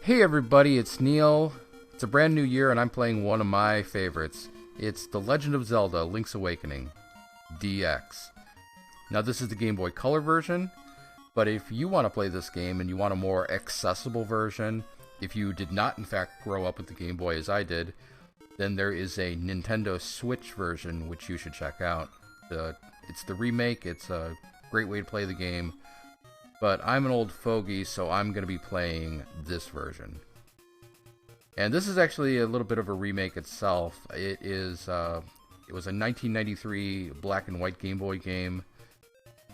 Hey everybody, it's Neil. It's a brand new year and I'm playing one of my favorites. It's The Legend of Zelda: Link's Awakening DX. Now this is the Game Boy Color version, but if you want to play this game and you want a more accessible version, if you did not in fact grow up with the Game Boy as I did, then there is a Nintendo Switch version which you should check out. It's the remake, it's a great way to play the game. But I'm an old fogey, so I'm going to be playing this version. And this is actually a little bit of a remake itself. It was a 1993 black and white Game Boy game.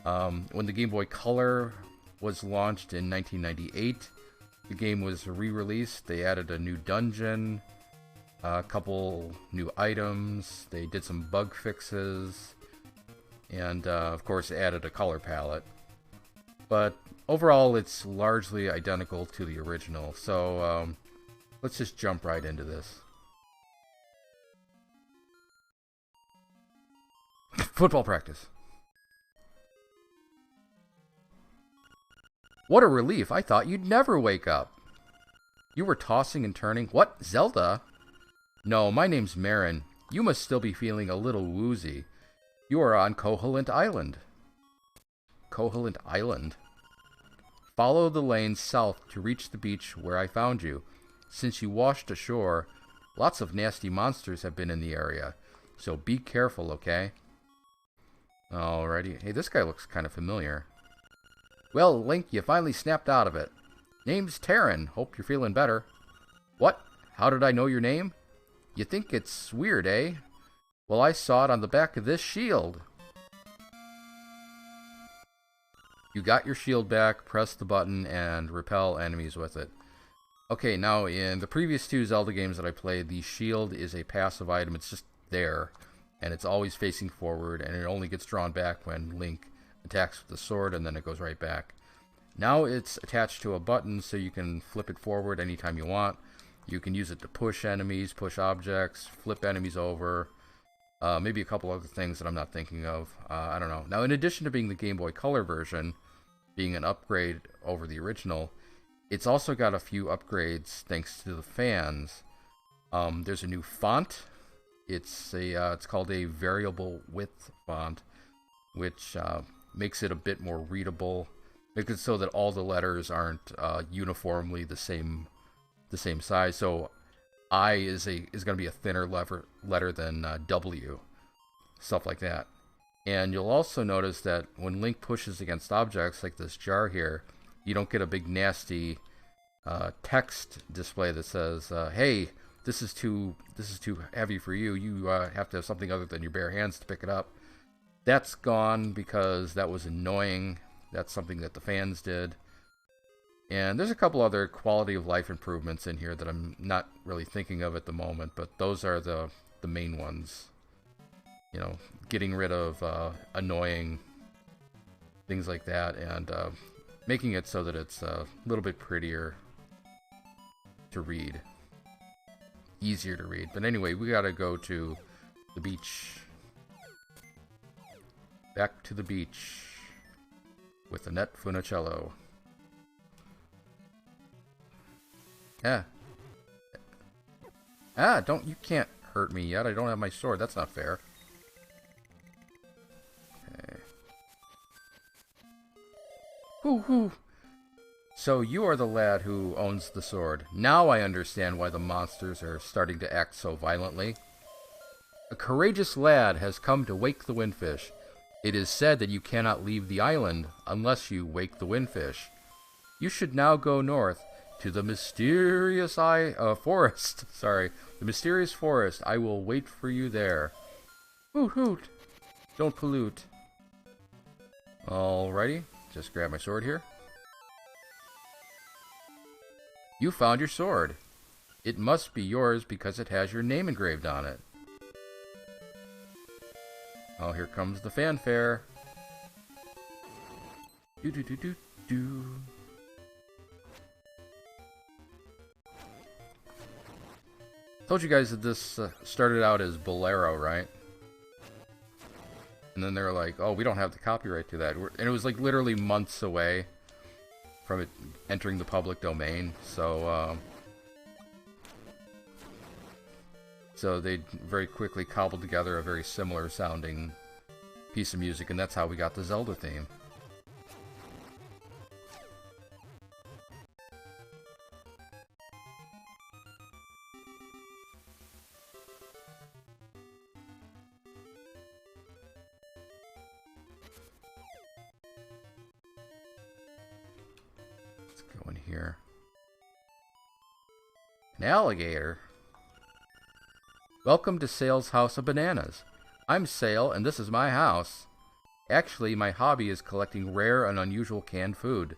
When the Game Boy Color was launched in 1998, the game was re-released. They added a new dungeon, a couple new items, they did some bug fixes, and of course added a color palette. But overall, it's largely identical to the original. So let's just jump right into this. Football practice. What a relief. I thought you'd never wake up. You were tossing and turning. What? Zelda? No, my name's Marin. You must still be feeling a little woozy. You are on Koholint Island. Koholint Island. Follow the lane south to reach the beach where I found you. Since you washed ashore, lots of nasty monsters have been in the area, so be careful, okay? Alrighty. Hey, this guy looks kind of familiar. Well, Link, you finally snapped out of it. Name's Terran. Hope you're feeling better. What? How did I know your name? You think it's weird, eh? Well, I saw it on the back of this shield. You got your shield back, press the button, and repel enemies with it. Okay, now in the previous two Zelda games that I played, the shield is a passive item. It's just there, and it's always facing forward, and it only gets drawn back when Link attacks with the sword, and then it goes right back. Now it's attached to a button, so you can flip it forward anytime you want. You can use it to push enemies, push objects, flip enemies over. Maybe a couple other things that I'm not thinking of. I don't know. Now, in addition to being the Game Boy Color version, being an upgrade over the original, it's also got a few upgrades thanks to the fans. There's a new font. It's called a variable width font, which makes it a bit more readable. Makes it so that all the letters aren't uniformly the same size. So I is going to be a thinner letter than W, stuff like that. And you'll also notice that when Link pushes against objects like this jar here, you don't get a big nasty text display that says, "Hey, this is too heavy for you. You have to have something other than your bare hands to pick it up." That's gone because that was annoying. That's something that the fans did. And there's a couple other quality of life improvements in here that I'm not really thinking of at the moment, but those are the main ones. You know, getting rid of annoying things like that, and making it so that it's a little bit prettier to read. Easier to read. But anyway, we gotta go to the beach. Back to the beach with Annette Funicello. Yeah. You can't hurt me yet. I don't have my sword. That's not fair. Okay. Hoo. So you are the lad who owns the sword. Now I understand why the monsters are starting to act so violently. A courageous lad has come to wake the windfish. It is said that you cannot leave the island unless you wake the windfish. You should now go north to the mysterious forest. Sorry, the mysterious forest. I will wait for you there. Hoot hoot. Don't pollute. Alrighty, just grab my sword here. You found your sword. It must be yours because it has your name engraved on it. Oh, here comes the fanfare. Do do do do do. Told you guys that this started out as Bolero, right? And then they're like, oh, we don't have the copyright to that. And it was like literally months away from it entering the public domain. So they very quickly cobbled together a very similar sounding piece of music, and that's how we got the Zelda theme. Let's go in here. An alligator? Welcome to Sale's House of Bananas. I'm Sale, and this is my house. Actually, my hobby is collecting rare and unusual canned food.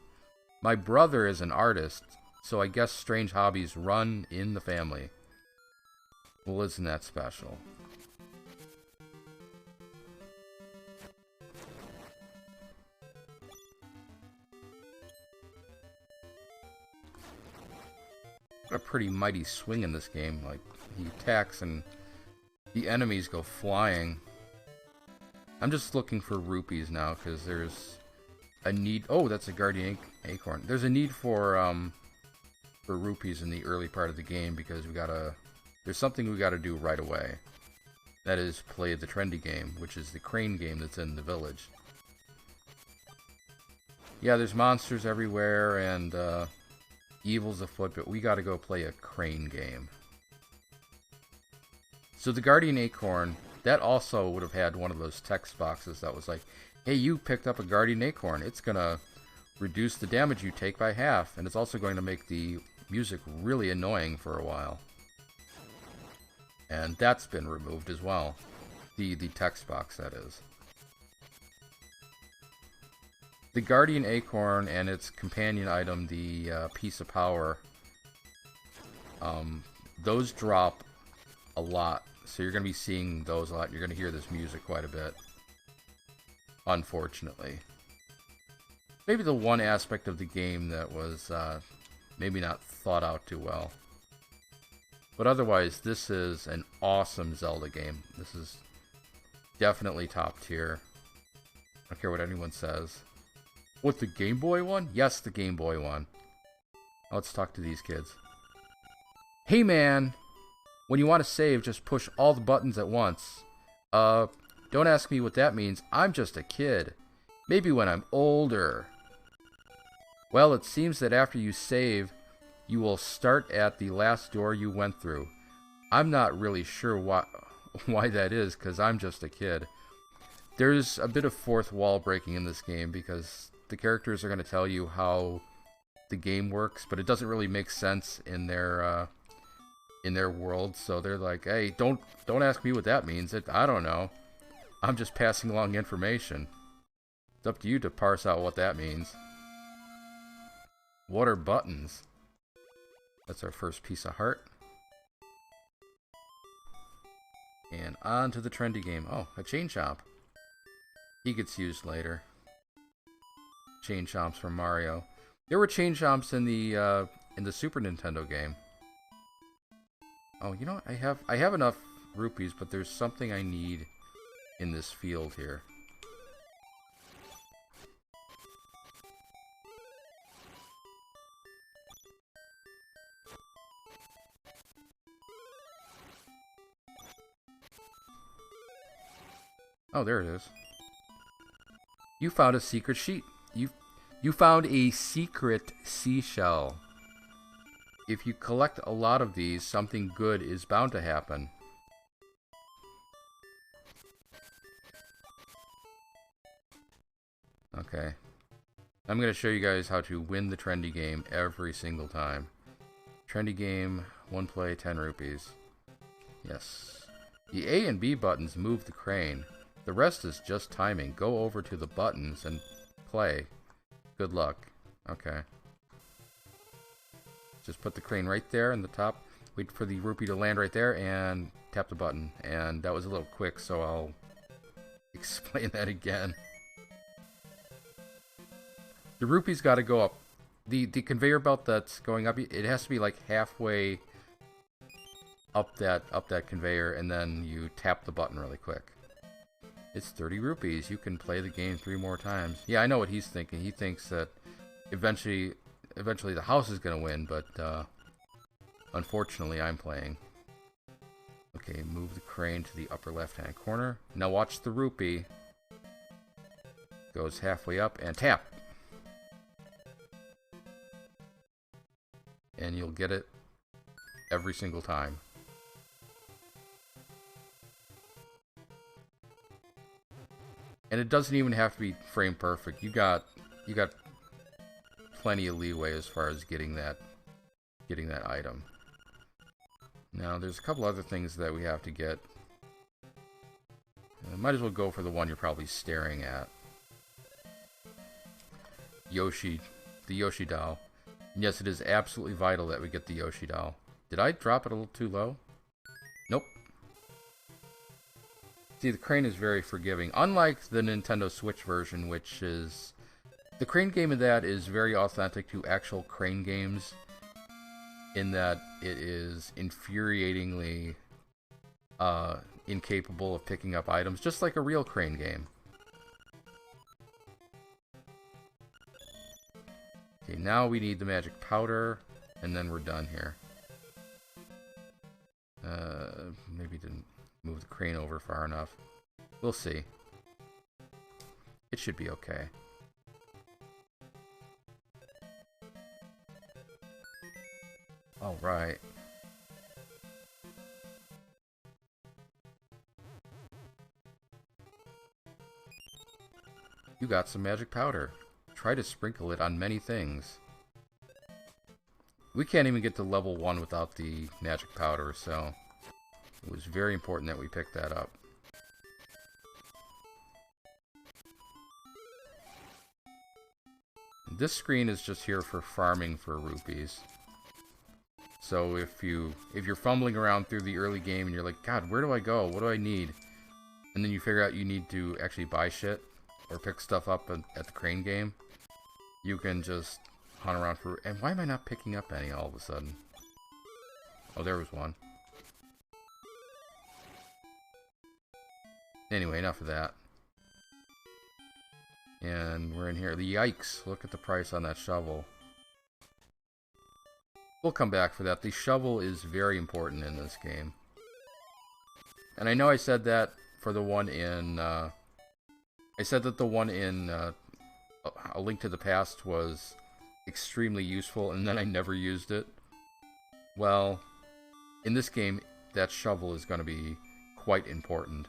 My brother is an artist, so I guess strange hobbies run in the family. Well, isn't that special? Got a pretty mighty swing in this game. Like, he attacks and the enemies go flying. I'm just looking for rupees now because there's a need. Oh, that's a guardian acorn. There's a need for rupees in the early part of the game because there's something we gotta do right away. That is play the trendy game, which is the crane game that's in the village. Yeah, there's monsters everywhere and evil's afoot, but we gotta go play a crane game. So the guardian acorn, that also would have had one of those text boxes that was like, hey, you picked up a guardian acorn. It's going to reduce the damage you take by half, and it's also going to make the music really annoying for a while. And that's been removed as well. The text box, that is. The guardian acorn and its companion item, the piece of power, those drop a lot. So you're going to be seeing those a lot. You're going to hear this music quite a bit. Unfortunately. Maybe the one aspect of the game that was maybe not thought out too well. But otherwise, this is an awesome Zelda game. This is definitely top tier. I don't care what anyone says. What, the Game Boy one? Yes, the Game Boy one. Let's talk to these kids. Hey man! When you want to save, just push all the buttons at once. Don't ask me what that means. I'm just a kid. Maybe when I'm older. Well, it seems that after you save, you will start at the last door you went through. I'm not really sure why that is, because I'm just a kid. There's a bit of fourth wall breaking in this game, because the characters are going to tell you how the game works, but it doesn't really make sense in their world, so they're like, hey, don't ask me what that means. I don't know. I'm just passing along information. It's up to you to parse out what that means. What are buttons? That's our first piece of heart. And on to the trendy game. Oh, a chain chomp. He gets used later. Chain chomps from Mario. There were chain chomps in the Super Nintendo game. Oh, you know what? I have enough rupees, but there's something I need in this field here. Oh, there it is. You found a secret sheet. You found a secret seashell. If you collect a lot of these, something good is bound to happen. Okay. I'm going to show you guys how to win the trendy game every single time. Trendy game, 1 play, 10 rupees. Yes. The A and B buttons move the crane. The rest is just timing. Go over to the buttons and play. Good luck. Okay. Just put the crane right there in the top. Wait for the rupee to land right there and tap the button. And that was a little quick, so I'll explain that again. The rupee's got to go up. The conveyor belt that's going up, it has to be like halfway up that conveyor, and then you tap the button really quick. It's 30 rupees. You can play the game 3 more times. Yeah, I know what he's thinking. He thinks that eventually the house is going to win, but unfortunately I'm playing. Okay, move the crane to the upper left-hand corner. Now watch the rupee. Goes halfway up and tap. And you'll get it every single time. And it doesn't even have to be frame perfect. You got plenty of leeway as far as getting that item. Now there's a couple other things that we have to get. Might as well go for the one you're probably staring at. Yoshi, the Yoshi doll. And yes, it is absolutely vital that we get the Yoshi doll. Did I drop it a little too low? Nope. See, the crane is very forgiving. Unlike the Nintendo Switch version, which is... The crane game of that is very authentic to actual crane games, in that it is infuriatingly incapable of picking up items, just like a real crane game. Okay, now we need the magic powder, and then we're done here. Maybe didn't move the crane over far enough. We'll see. It should be okay. Alright. You got some magic powder. Try to sprinkle it on many things. We can't even get to level 1 without the magic powder, so it was very important that we picked that up. This screen is just here for farming for rupees. So if you're fumbling around through the early game and you're like, God, where do I go? What do I need? And then you figure out you need to actually buy shit or pick stuff up at the crane game, you can just hunt around for... And why am I not picking up any all of a sudden? Oh, there was one. Anyway, enough of that. And we're in here. Yikes, look at the price on that shovel. We'll come back for that. The shovel is very important in this game. And I know I said that for the one in... I said that the one in A Link to the Past was extremely useful, and then I never used it. Well, in this game, that shovel is going to be quite important.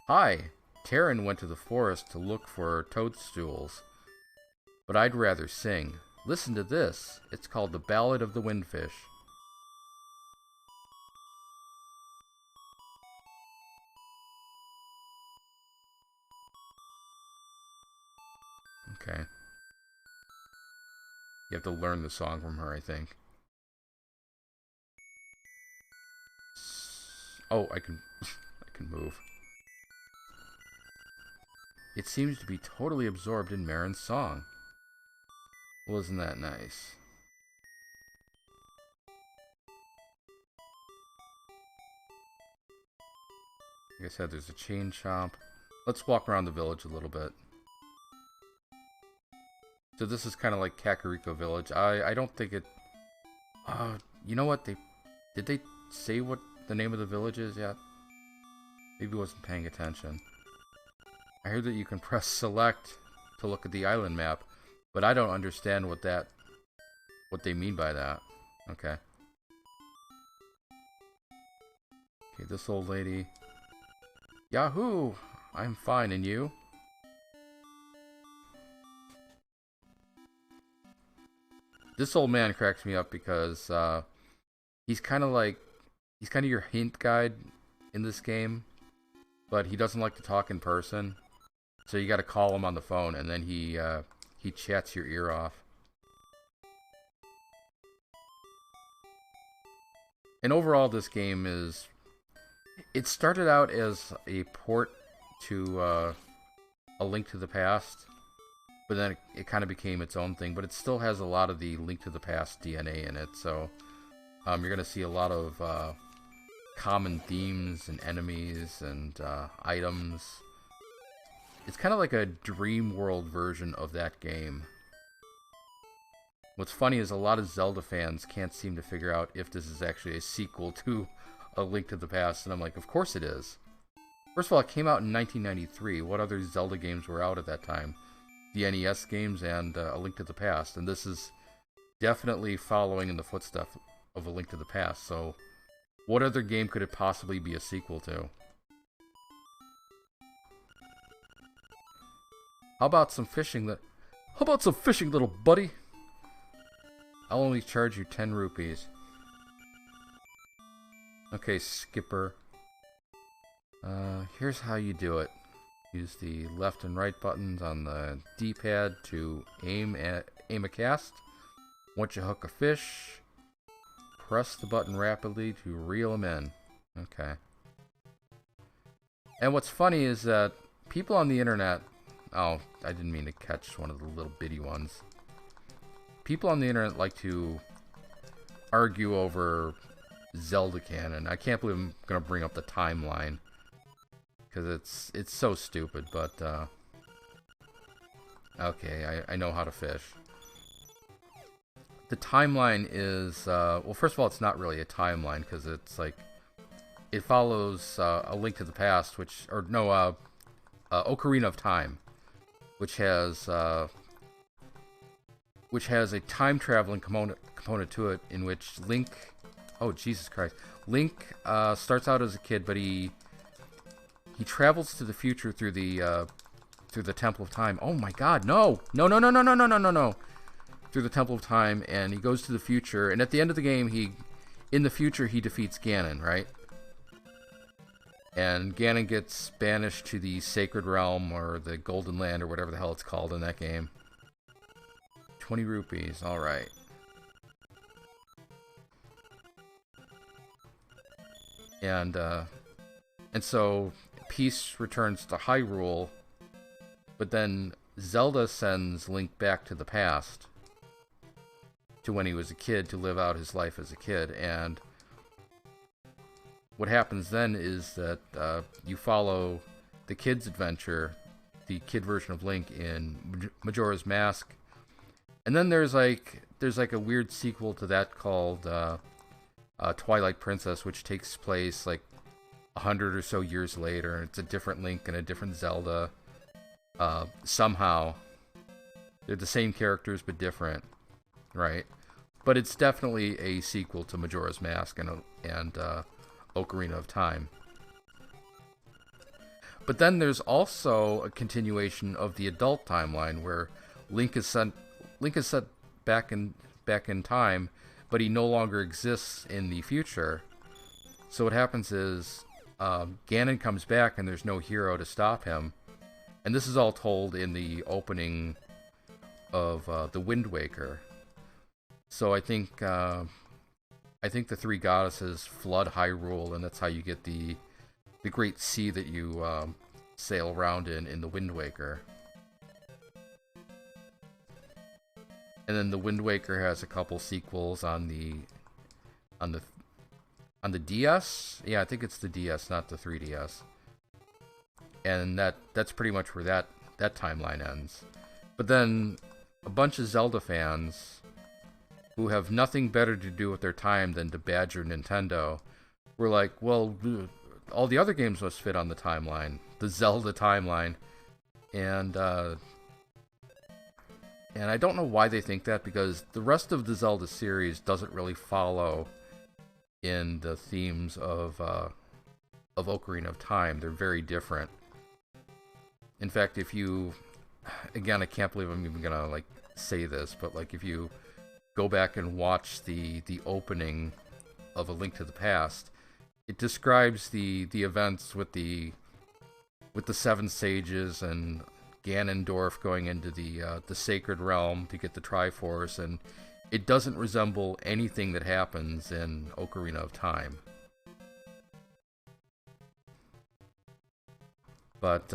Hi! Taryn went to the forest to look for toadstools. But I'd rather sing. Listen to this. It's called The Ballad of the Windfish. Okay. You have to learn the song from her, I think. Oh, I can move. It seems to be totally absorbed in Marin's song. Well, isn't that nice? Like I said, there's a chain shop. Let's walk around the village a little bit. So this is kind of like Kakariko Village. I don't think it... you know what? Did they say what the name of the village is yet? Maybe I wasn't paying attention. I heard that you can press select to look at the island map, but I don't understand what they mean by that. Okay. Okay, this old lady. Yahoo! I'm fine, and you? This old man cracks me up because he's kind of your hint guide in this game, but he doesn't like to talk in person. So you got to call him on the phone, and then he chats your ear off. And overall, this game is... It started out as a port to A Link to the Past, but then it kind of became its own thing. But it still has a lot of the Link to the Past DNA in it, so you're going to see a lot of common themes and enemies and items. It's kind of like a dream world version of that game. What's funny is a lot of Zelda fans can't seem to figure out if this is actually a sequel to A Link to the Past, and I'm like, of course it is. First of all, it came out in 1993. What other Zelda games were out at that time? The NES games and A Link to the Past, and this is definitely following in the footsteps of A Link to the Past, so what other game could it possibly be a sequel to? How about some fishing, little buddy? I'll only charge you 10 rupees. Okay, Skipper. Here's how you do it. Use the left and right buttons on the D-pad to aim a cast. Once you hook a fish, press the button rapidly to reel them in. Okay. And what's funny is that people on the internet... Oh, I didn't mean to catch one of the little bitty ones. People on the internet like to argue over Zelda canon. I can't believe I'm going to bring up the timeline, because it's so stupid, but okay, I know how to fish. The timeline is, well, first of all, it's not really a timeline, because it's like, it follows A Link to the Past, Ocarina of Time, which has a time traveling component to it, in which Link, oh Jesus Christ, Link starts out as a kid, but he travels to the future through the Temple of Time. Oh my God, no! Through the Temple of Time, and he goes to the future, and at the end of the game, in the future, he defeats Ganon, right? And Ganon gets banished to the Sacred Realm, or the Golden Land, or whatever the hell it's called in that game. 20 rupees, alright. And so peace returns to Hyrule, but then Zelda sends Link back to the past, to when he was a kid, to live out his life as a kid. And what happens then is that you follow the kid's adventure, the kid version of Link, in Majora's Mask. And then there's like a weird sequel to that called Twilight Princess, which takes place like 100 or so years later, and it's a different Link and a different Zelda. Somehow they're the same characters but different, right? But it's definitely a sequel to Majora's Mask and Ocarina of Time. But then there's also a continuation of the adult timeline, where Link is set back in time, but he no longer exists in the future. So what happens is Ganon comes back, and there's no hero to stop him. And this is all told in the opening of the Wind Waker. So I think the three goddesses flood Hyrule, and that's how you get the great sea that you sail around in the Wind Waker. And then the Wind Waker has a couple sequels on the DS. Yeah, I think it's the DS, not the 3DS. And that's pretty much where that timeline ends. But then a bunch of Zelda fans who have nothing better to do with their time than to badger Nintendo were like, well, all the other games must fit on the timeline, the Zelda timeline. And I don't know why they think that, because the rest of the Zelda series doesn't really follow in the themes of Ocarina of Time. They're very different. In fact, again, I can't believe I'm even gonna like say this, but like if you go back and watch the opening of A Link to the Past, it describes the events with the seven sages and Ganondorf going into the Sacred Realm to get the Triforce, and it doesn't resemble anything that happens in Ocarina of Time. But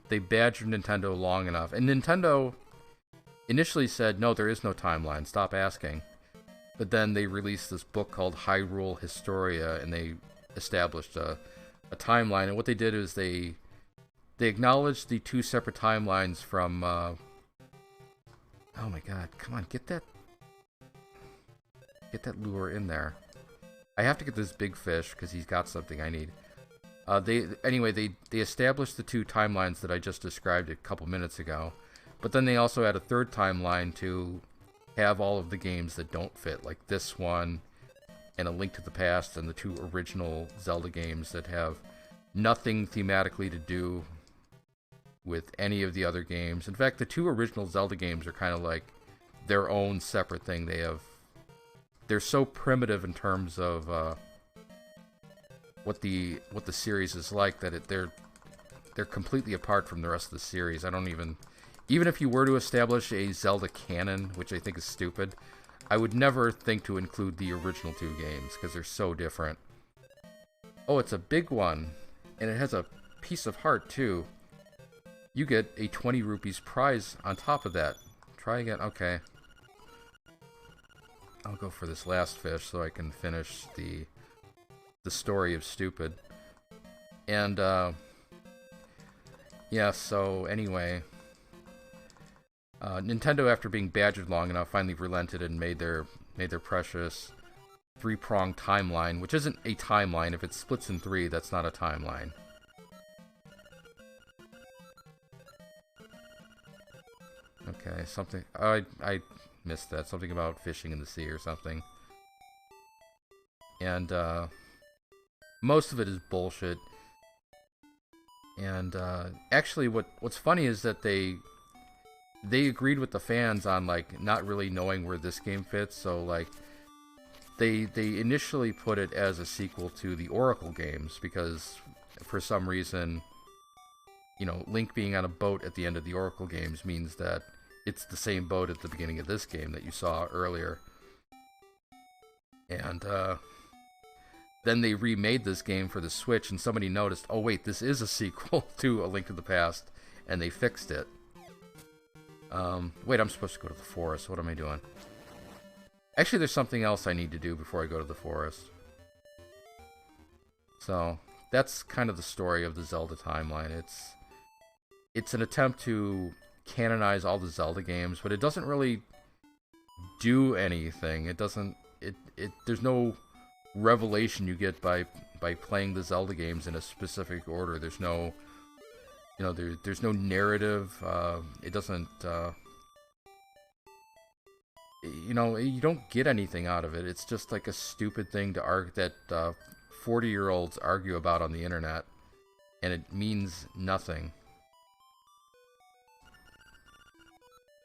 they badgered Nintendo long enough, and Nintendo initially said, no, there is no timeline, stop asking. But then they released this book called Hyrule Historia, and they established a timeline. And what they did is they They acknowledged the 2 separate timelines from, oh my god, come on, get that lure in there. I have to get this big fish, because he's got something I need. Anyway, they established the 2 timelines that I just described a couple minutes ago, but then they also had a 3rd timeline to have all of the games that don't fit, like this one, and A Link to the Past, and the 2 original Zelda games that have nothing thematically to do with any of the other games. In fact, the 2 original Zelda games are kind of like their own separate thing. They're so primitive in terms of what the series is like that they're completely apart from the rest of the series. I don't even if you were to establish a Zelda canon, which I think is stupid, I would never think to include the original 2 games because they're so different. Oh, it's a big one, and it has a piece of heart too. You get a 20 rupees prize on top of that. Try again. Okay. I'll go for this last fish so I can finish the story of Stupid. And, yeah, so anyway, Nintendo, after being badgered long enough, finally relented and made their precious 3-pronged timeline, which isn't a timeline. If it splits in 3, that's not a timeline. Okay, something... I missed that. Something about fishing in the sea or something. And, most of it is bullshit. And, actually, what's funny is that they agreed with the fans on, like, not really knowing where this game fits, so, like, they initially put it as a sequel to the Oracle games, because, for some reason, you know, Link being on a boat at the end of the Oracle games means that it's the same boat at the beginning of this game that you saw earlier. And, then they remade this game for the Switch, and somebody noticed, oh wait, this is a sequel to A Link to the Past, and they fixed it. Wait, I'm supposed to go to the forest. What am I doing? Actually, there's something else I need to do before I go to the forest. So, that's kind of the story of the Zelda timeline. It's an attempt to canonize all the Zelda games, but it doesn't really do anything. It doesn't... There's no revelation you get by playing the Zelda games in a specific order. There's no... You know, there's no narrative. It doesn't... you know, you don't get anything out of it. It's just like a stupid thing to argue that 40-year-olds argue about on the internet, and it means nothing.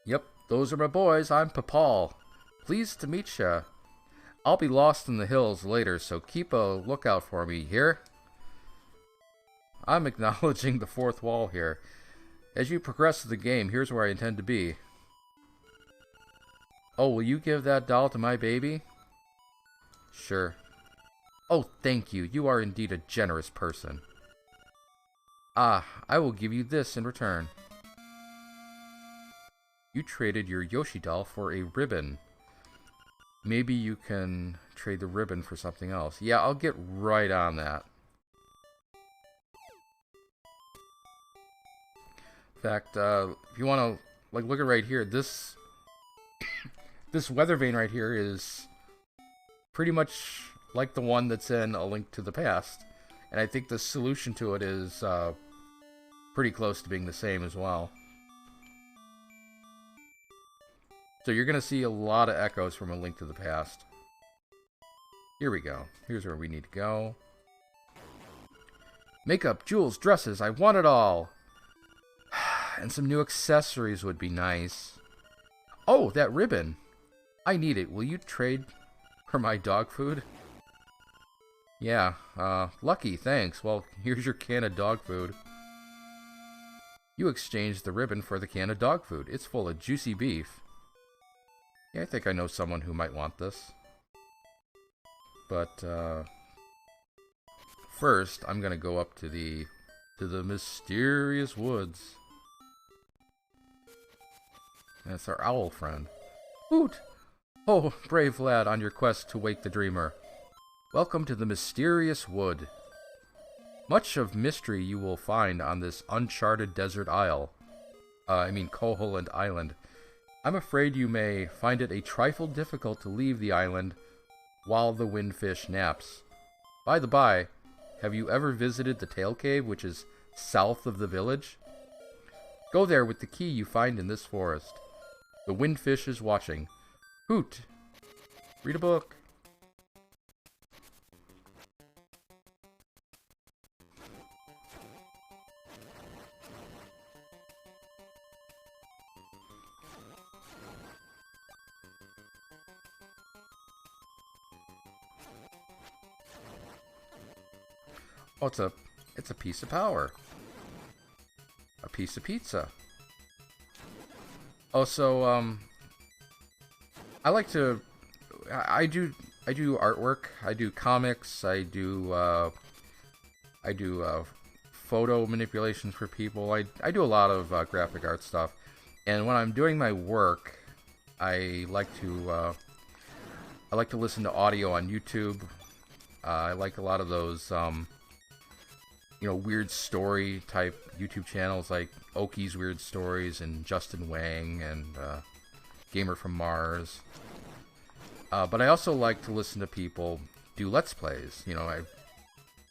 Yep, those are my boys. I'm Papal. Pleased to meet ya. I'll be lost in the hills later, so keep a lookout for me, here? I'm acknowledging the 4th wall here. As you progress through the game, here's where I intend to be. Oh, will you give that doll to my baby? Sure. Oh, thank you. You are indeed a generous person. Ah, I will give you this in return. You traded your Yoshi doll for a ribbon. Maybe you can trade the ribbon for something else. Yeah, I'll get right on that. In fact, if you want to, like, look at right here, this weather vane right here is pretty much like the one that's in A Link to the Past. And I think the solution to it is pretty close to being the same as well. So you're going to see a lot of echoes from A Link to the Past. Here we go. Here's where we need to go. Makeup, jewels, dresses, I want it all. And some new accessories would be nice. Oh, that ribbon. I need it. Will you trade for my dog food? Yeah, lucky, thanks. Well, here's your can of dog food. You exchanged the ribbon for the can of dog food. It's full of juicy beef. Yeah, I think I know someone who might want this. But, first, I'm gonna go up to the mysterious woods. That's our owl friend. Hoot! Oh, brave lad on your quest to wake the dreamer. Welcome to the mysterious wood. Much of mystery you will find on this uncharted desert isle. Koholint Island. I'm afraid you may find it a trifle difficult to leave the island while the windfish naps. By the by, have you ever visited the Tail Cave, which is south of the village? Go there with the key you find in this forest. The windfish is watching. Hoot! Read a book. Oh, it's a piece of power. A piece of pizza. Oh, so, I do artwork. I do comics. I do photo manipulations for people. I do a lot of graphic art stuff. And when I'm doing my work, I like to listen to audio on YouTube. I like a lot of those, weird story type YouTube channels like Oki's Weird Stories and Justin Wang and Gamer from Mars. But I also like to listen to people do Let's Plays. I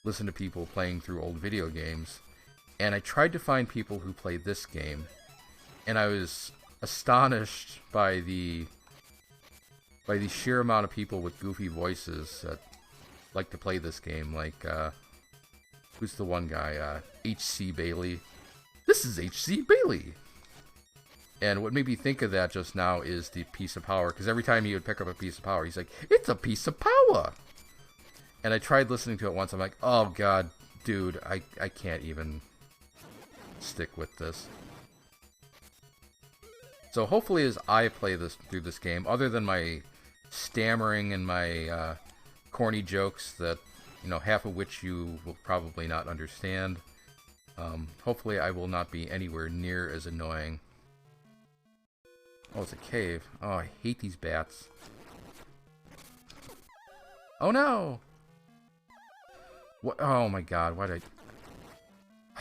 listen to people playing through old video games. And I tried to find people who played this game. And I was astonished by the sheer amount of people with goofy voices that like to play this game. Like, who's the one guy? H.C. Bailey. This is H.C. Bailey! And what made me think of that just now is the piece of power. Because every time he would pick up a piece of power, he's like, it's a piece of power! And I tried listening to it once. I'm like, oh god, dude, I can't even stick with this. So hopefully as I play through this game, other than my stammering and my corny jokes that, half of which you will probably not understand, hopefully I will not be anywhere near as annoying. Oh, it's a cave. Oh, I hate these bats. Oh no! What? Oh my god, why did I...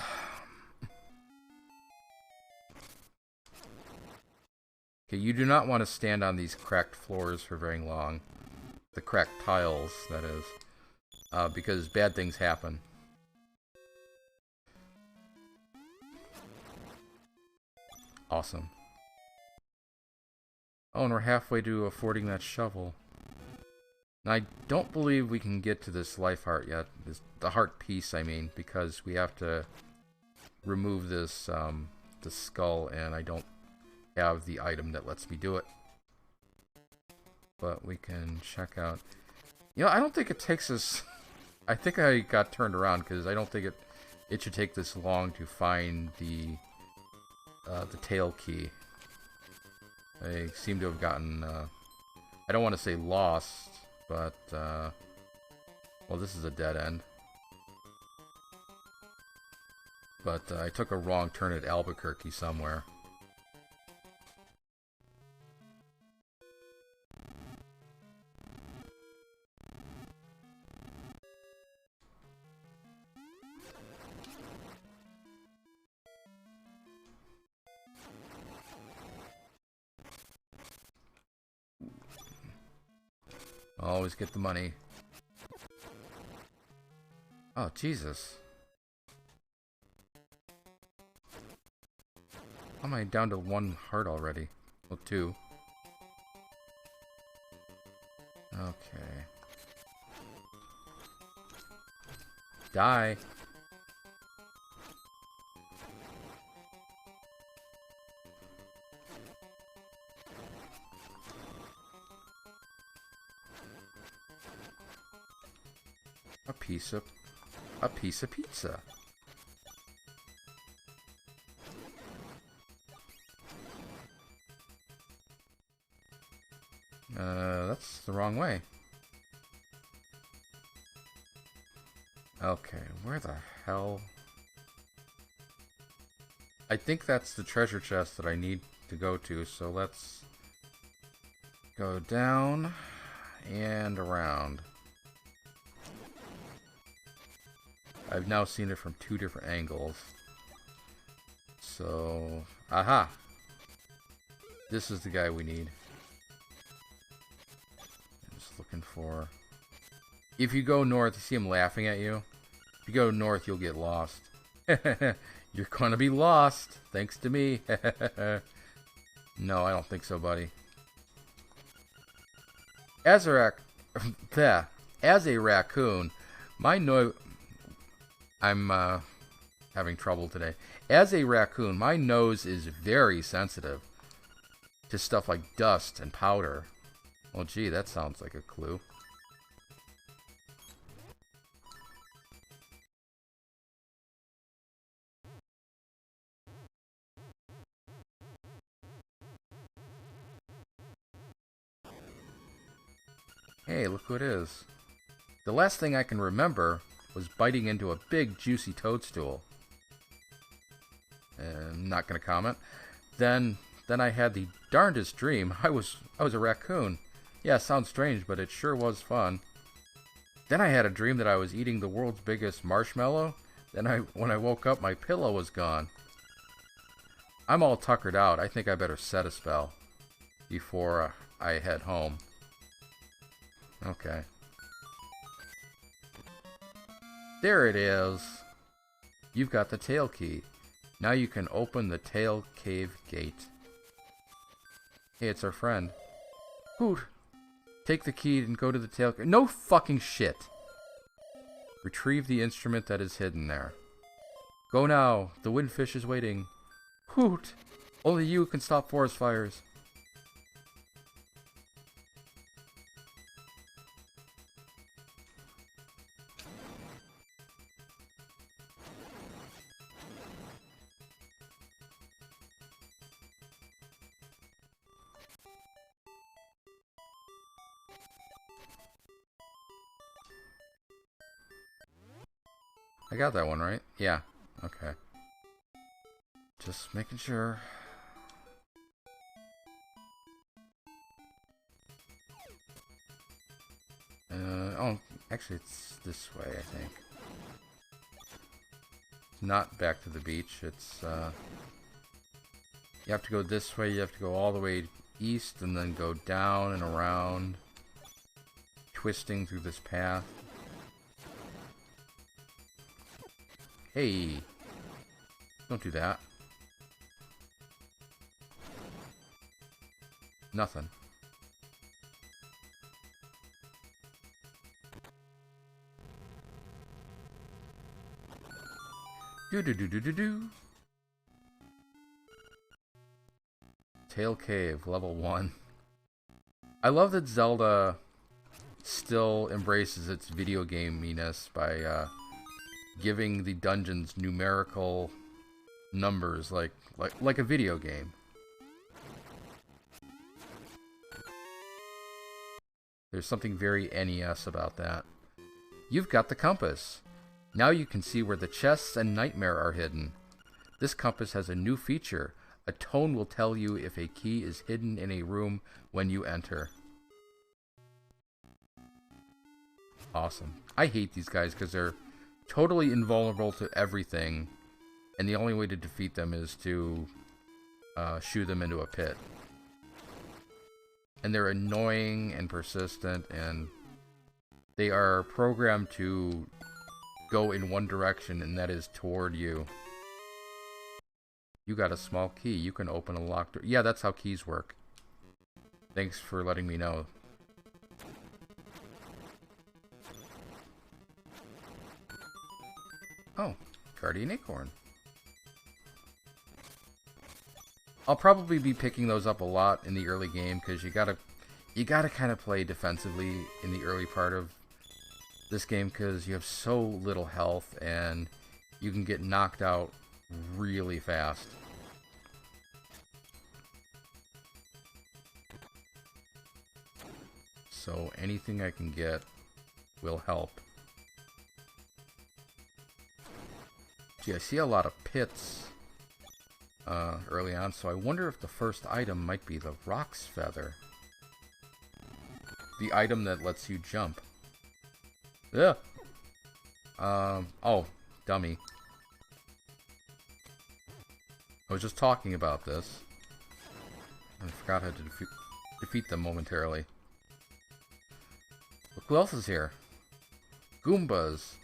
Okay, you do not want to stand on these cracked floors for very long. The cracked tiles, that is. Because bad things happen. Awesome. Oh, and we're halfway to affording that shovel. Now, I don't believe we can get to this life heart yet. The heart piece, I mean, because we have to remove this, the skull, and I don't have the item that lets me do it. But we can check out... I don't think it takes us... I think I got turned around, because I don't think it should take this long to find the tail key. I seem to have gotten... I don't want to say lost, but... well, this is a dead end. But I took a wrong turn at Albuquerque somewhere. Always get the money. Oh, Jesus. How am I down to 1 heart already? Well, 2. Okay. Die. A piece of pizza. That's the wrong way. Okay, where the hell? I think that's the treasure chest that I need to go to, so let's go down and around. I've now seen it from 2 different angles. So, aha! This is the guy we need. I'm just looking for... If you go north, you see him laughing at you? If you go north, you'll get lost. You're gonna be lost, thanks to me. No, I don't think so, buddy. As a raccoon, I'm having trouble today. As a raccoon, my nose is very sensitive to stuff like dust and powder. Well, gee, that sounds like a clue. Hey, look who it is. The last thing I can remember was biting into a big, juicy toadstool. I'm not gonna comment. Then I had the darndest dream. I was a raccoon. Yeah, sounds strange, but it sure was fun. Then I had a dream that I was eating the world's biggest marshmallow. Then when I woke up, my pillow was gone. I'm all tuckered out. I think I better set a spell before I head home. Okay. There it is. You've got the tail key. Now you can open the tail cave gate. Hey, it's our friend. Hoot. Take the key and go to the tail cave. No fucking shit. Retrieve the instrument that is hidden there. Go now. The windfish is waiting. Hoot. Only you can stop forest fires. I got that one, right? Yeah. Okay. Just making sure. Oh, actually it's this way, I think. It's not back to the beach. It's, you have to go this way, you have to go all the way east, and then go down and around, twisting through this path. Hey! Don't do that. Nothing. Do. Tail Cave, level 1. I love that Zelda still embraces its video game-iness by giving the dungeons numerical numbers like a video game. There's something very NES about that. You've got the compass. Now you can see where the chests and nightmare are hidden. This compass has a new feature. A tone will tell you if a key is hidden in a room when you enter. Awesome. I hate these guys because they're totally invulnerable to everything, and the only way to defeat them is to shoo them into a pit. And they're annoying and persistent, and they are programmed to go in one direction, and that is toward you. You got a small key. You can open a locked door. Yeah, that's how keys work. Thanks for letting me know. Oh, Guardian Acorn. I'll probably be picking those up a lot in the early game because you gotta kind of play defensively in the early part of this game because you have so little health and you can get knocked out really fast. So anything I can get will help. Gee, I see a lot of pits early on, so I wonder if the first item might be the Rock's Feather. The item that lets you jump. Yeah. Oh, dummy. I was just talking about this. I forgot how to defeat them momentarily. Look who else is here. Goombas.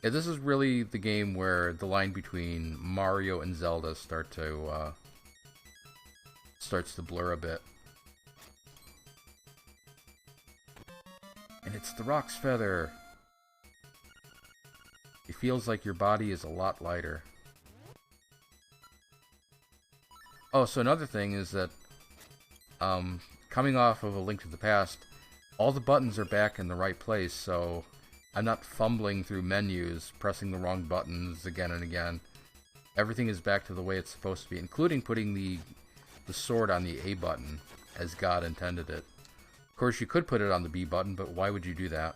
Yeah, this is really the game where the line between Mario and Zelda starts to blur a bit. And it's the Rock's Feather. It feels like your body is a lot lighter. Oh, so another thing is that coming off of A Link to the Past, all the buttons are back in the right place, so I'm not fumbling through menus, pressing the wrong buttons again and again. Everything is back to the way it's supposed to be, including putting the sword on the A button, as God intended it. Of course, you could put it on the B button, but why would you do that?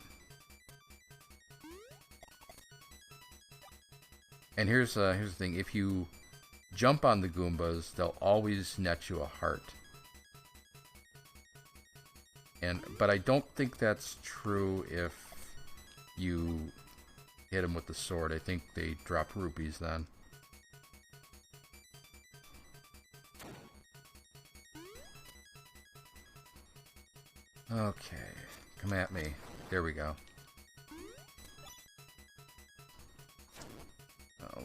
And here's the thing. If you jump on the Goombas, they'll always net you a heart. But I don't think that's true if you hit them with the sword. I think they drop rupees then. Okay, come at me. There we go. Oh,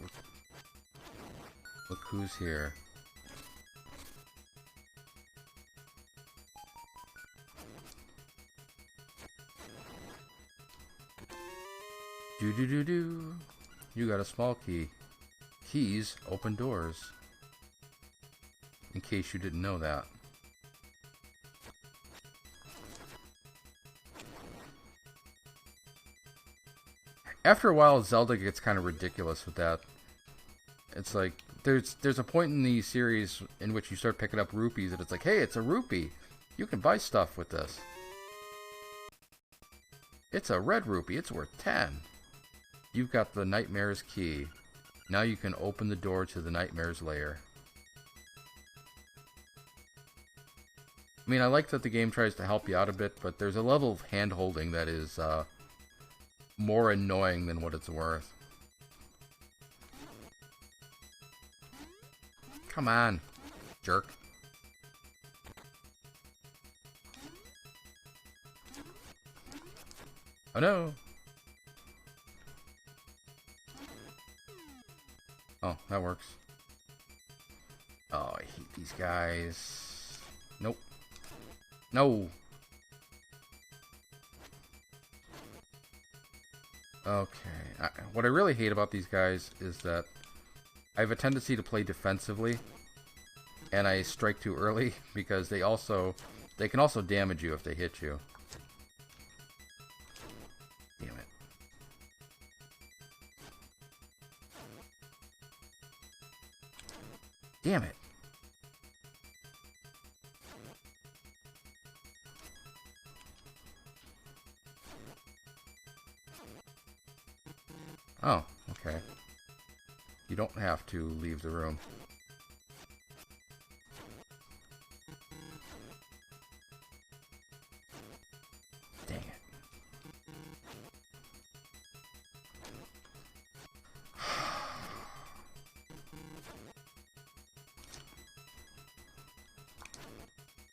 look who's here. Do. You got a small key. Keys open doors. In case you didn't know that. After a while, Zelda gets kind of ridiculous with that. It's like, there's a point in the series in which you start picking up rupees and it's like, hey, it's a rupee. You can buy stuff with this. It's a red rupee. It's worth 10. You've got the Nightmare's key. Now you can open the door to the Nightmare's lair. I mean, I like that the game tries to help you out a bit, but there's a level of hand-holding that is more annoying than what it's worth. Come on, jerk. Oh no! Oh, that works. Oh, I hate these guys. Nope. No! Okay. What I really hate about these guys is that I have a tendency to play defensively, and I strike too early because they can also damage you if they hit you. Damn it. Damn it. Oh, okay. You don't have to leave the room. Dang it.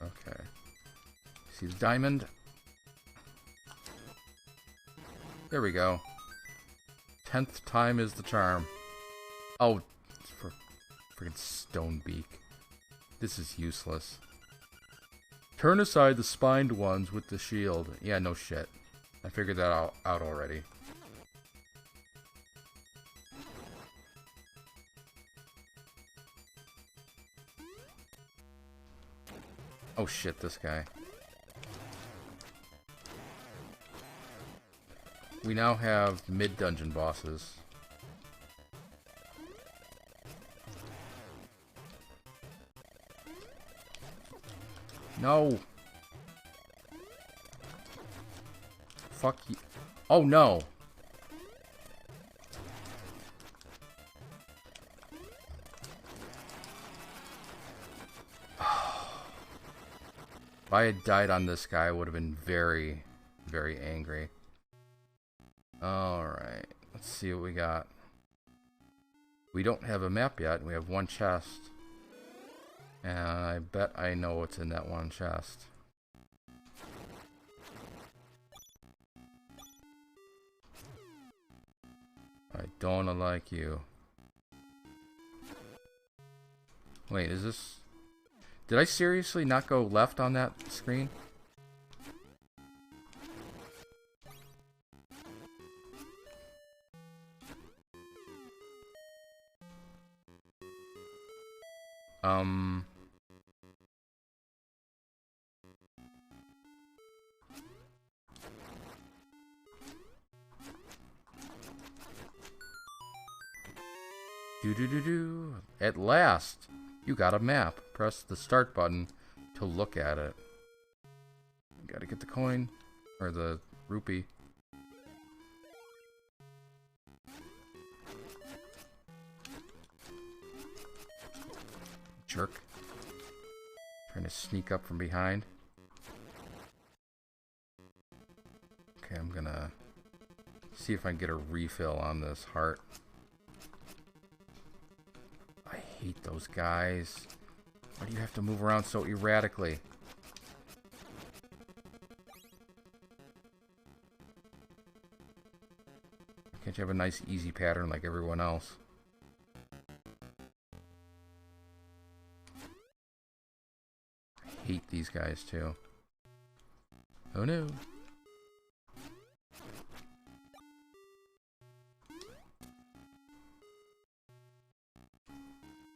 Okay. See the diamond? There we go. 10th time is the charm. Oh, for freaking stone beak. This is useless. Turn aside the spined ones with the shield. Yeah, no shit. I figured that out already. Oh shit, this guy. We now have mid-dungeon bosses. No! Fuck you. Oh no! If I had died on this guy, I would have been very, very angry. Alright, let's see what we got. We don't have a map yet. We have one chest. And I bet I know what's in that one chest. I don't like you. Wait, is this... Did I seriously not go left on that screen? Do. At last, you got a map. Press the start button to look at it. Gotta get the coin, or the rupee. Jerk. Trying to sneak up from behind. Okay, I'm gonna see if I can get a refill on this heart. I hate those guys. Why do you have to move around so erratically? Can't you have a nice easy pattern like everyone else? I hate these guys too. Oh no.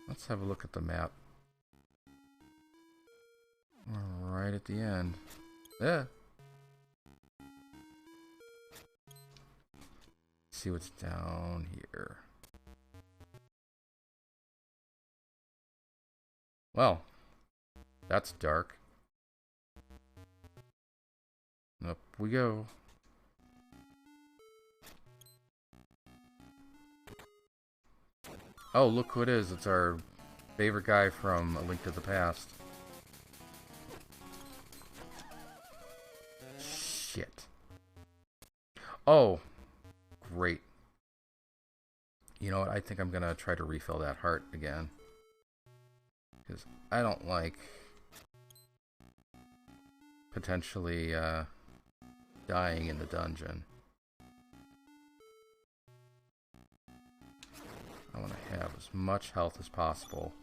Let's have a look at the map. Right at the end. Yeah. See what's down here. Well, that's dark. Up we go. Oh, look who it is. It's our favorite guy from A Link to the Past. Shit. Oh, great. You know what? I think I'm gonna try to refill that heart again. Because I don't like potentially dying in the dungeon. I want to have as much health as possible.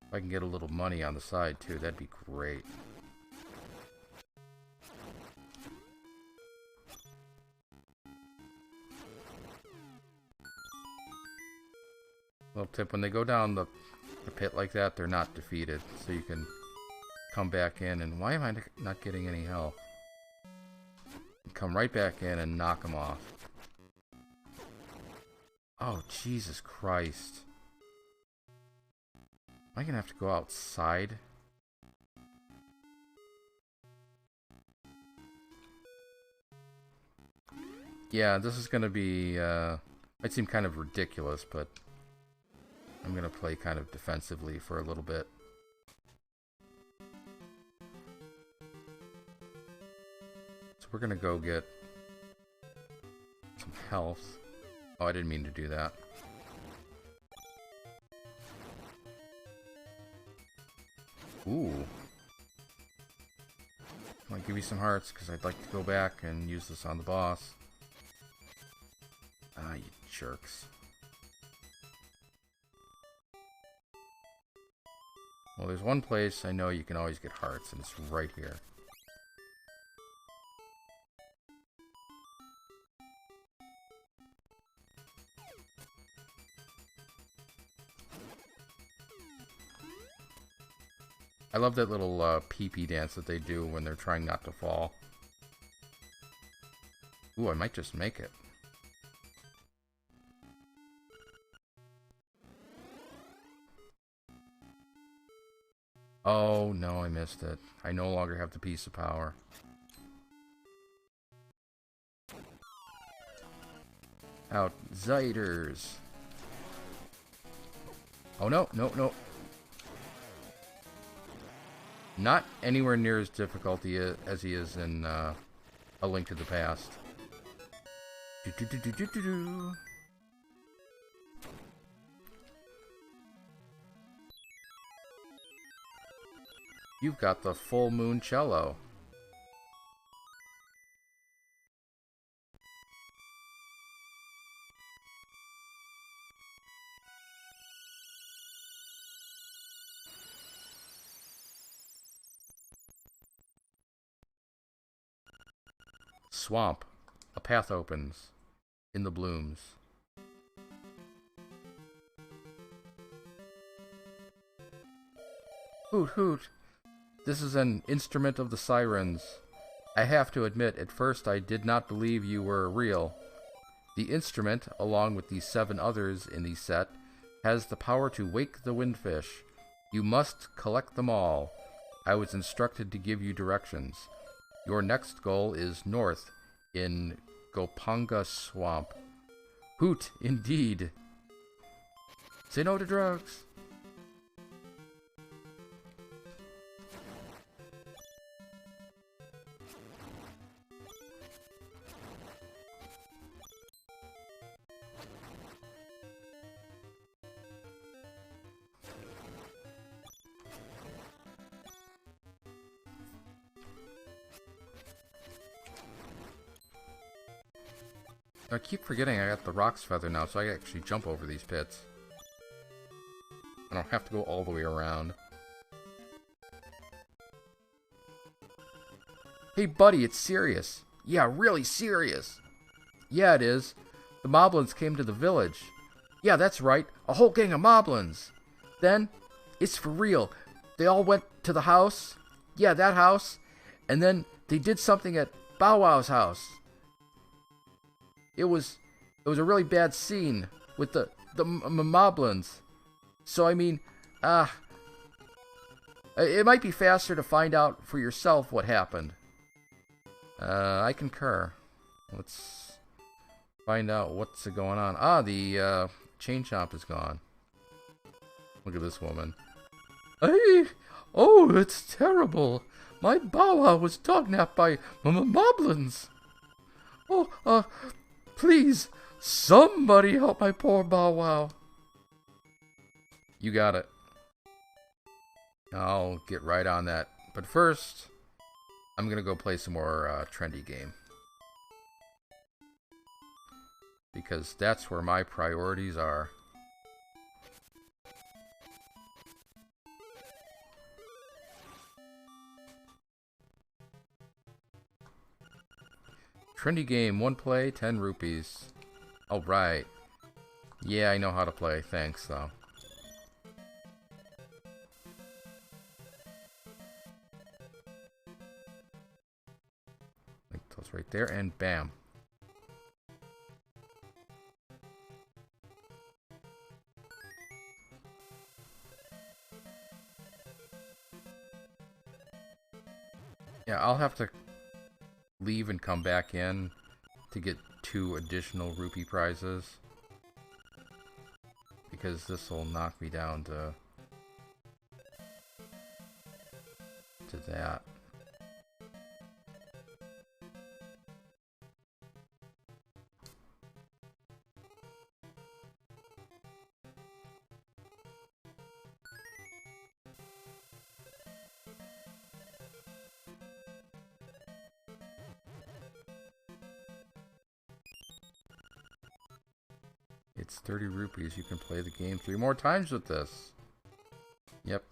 If I can get a little money on the side too, that'd be great. Little tip, when they go down the pit like that, they're not defeated. So you can come back in and... Why am I not getting any health? Come right back in and knock them off. Oh, Jesus Christ. Am I gonna have to go outside? Yeah, this is gonna be, might seem kind of ridiculous, but I'm gonna play kind of defensively for a little bit. So we're gonna go get some health. Oh, I didn't mean to do that. Ooh. Come on, give me some hearts, because I'd like to go back and use this on the boss. Ah, you jerks. Well, there's one place I know you can always get hearts, and it's right here. I love that little pee-pee dance that they do when they're trying not to fall. Ooh, I might just make it. Oh, no, I missed it. I no longer have the piece of power. Outsiders. Oh, no, no, no. Not anywhere near as difficult as he is in A Link to the Past. Do, do, do, do, do, do, do. You've got the full moon cello. Swamp. A path opens. In the blooms. Hoot hoot. This is an instrument of the sirens. I have to admit, at first I did not believe you were real. The instrument, along with the 7 others in the set, has the power to wake the windfish. You must collect them all. I was instructed to give you directions. Your next goal is north, in Gopanga Swamp. Hoot, indeed. Say no to drugs. I keep forgetting I got the Rock's Feather now, so I can actually jump over these pits. I don't have to go all the way around. Hey buddy, it's serious. Yeah, really serious. Yeah, it is. The Moblins came to the village. Yeah, that's right. A whole gang of Moblins. Then, it's for real. They all went to the house. Yeah, that house. And then they did something at Bow Wow's house. It was a really bad scene with the Moblins. So I mean, it might be faster to find out for yourself what happened. I concur. Let's find out what's going on. Ah, the chain chomp is gone. Look at this woman. Hey, oh, it's terrible. My Bow Wow was dognapped by Moblins. Oh, please, somebody help my poor Bow Wow. You got it. I'll get right on that. But first, I'm going to go play some more trendy game. Because that's where my priorities are. Trendy game, 1 play, 10 rupees. Alright. Yeah, I know how to play. Thanks, though. Like those right there, and bam. Yeah, I'll have to leave and come back in to get 2 additional rupee prizes, because this will knock me down to that. It's 30 rupees. You can play the game 3 more times with this. Yep.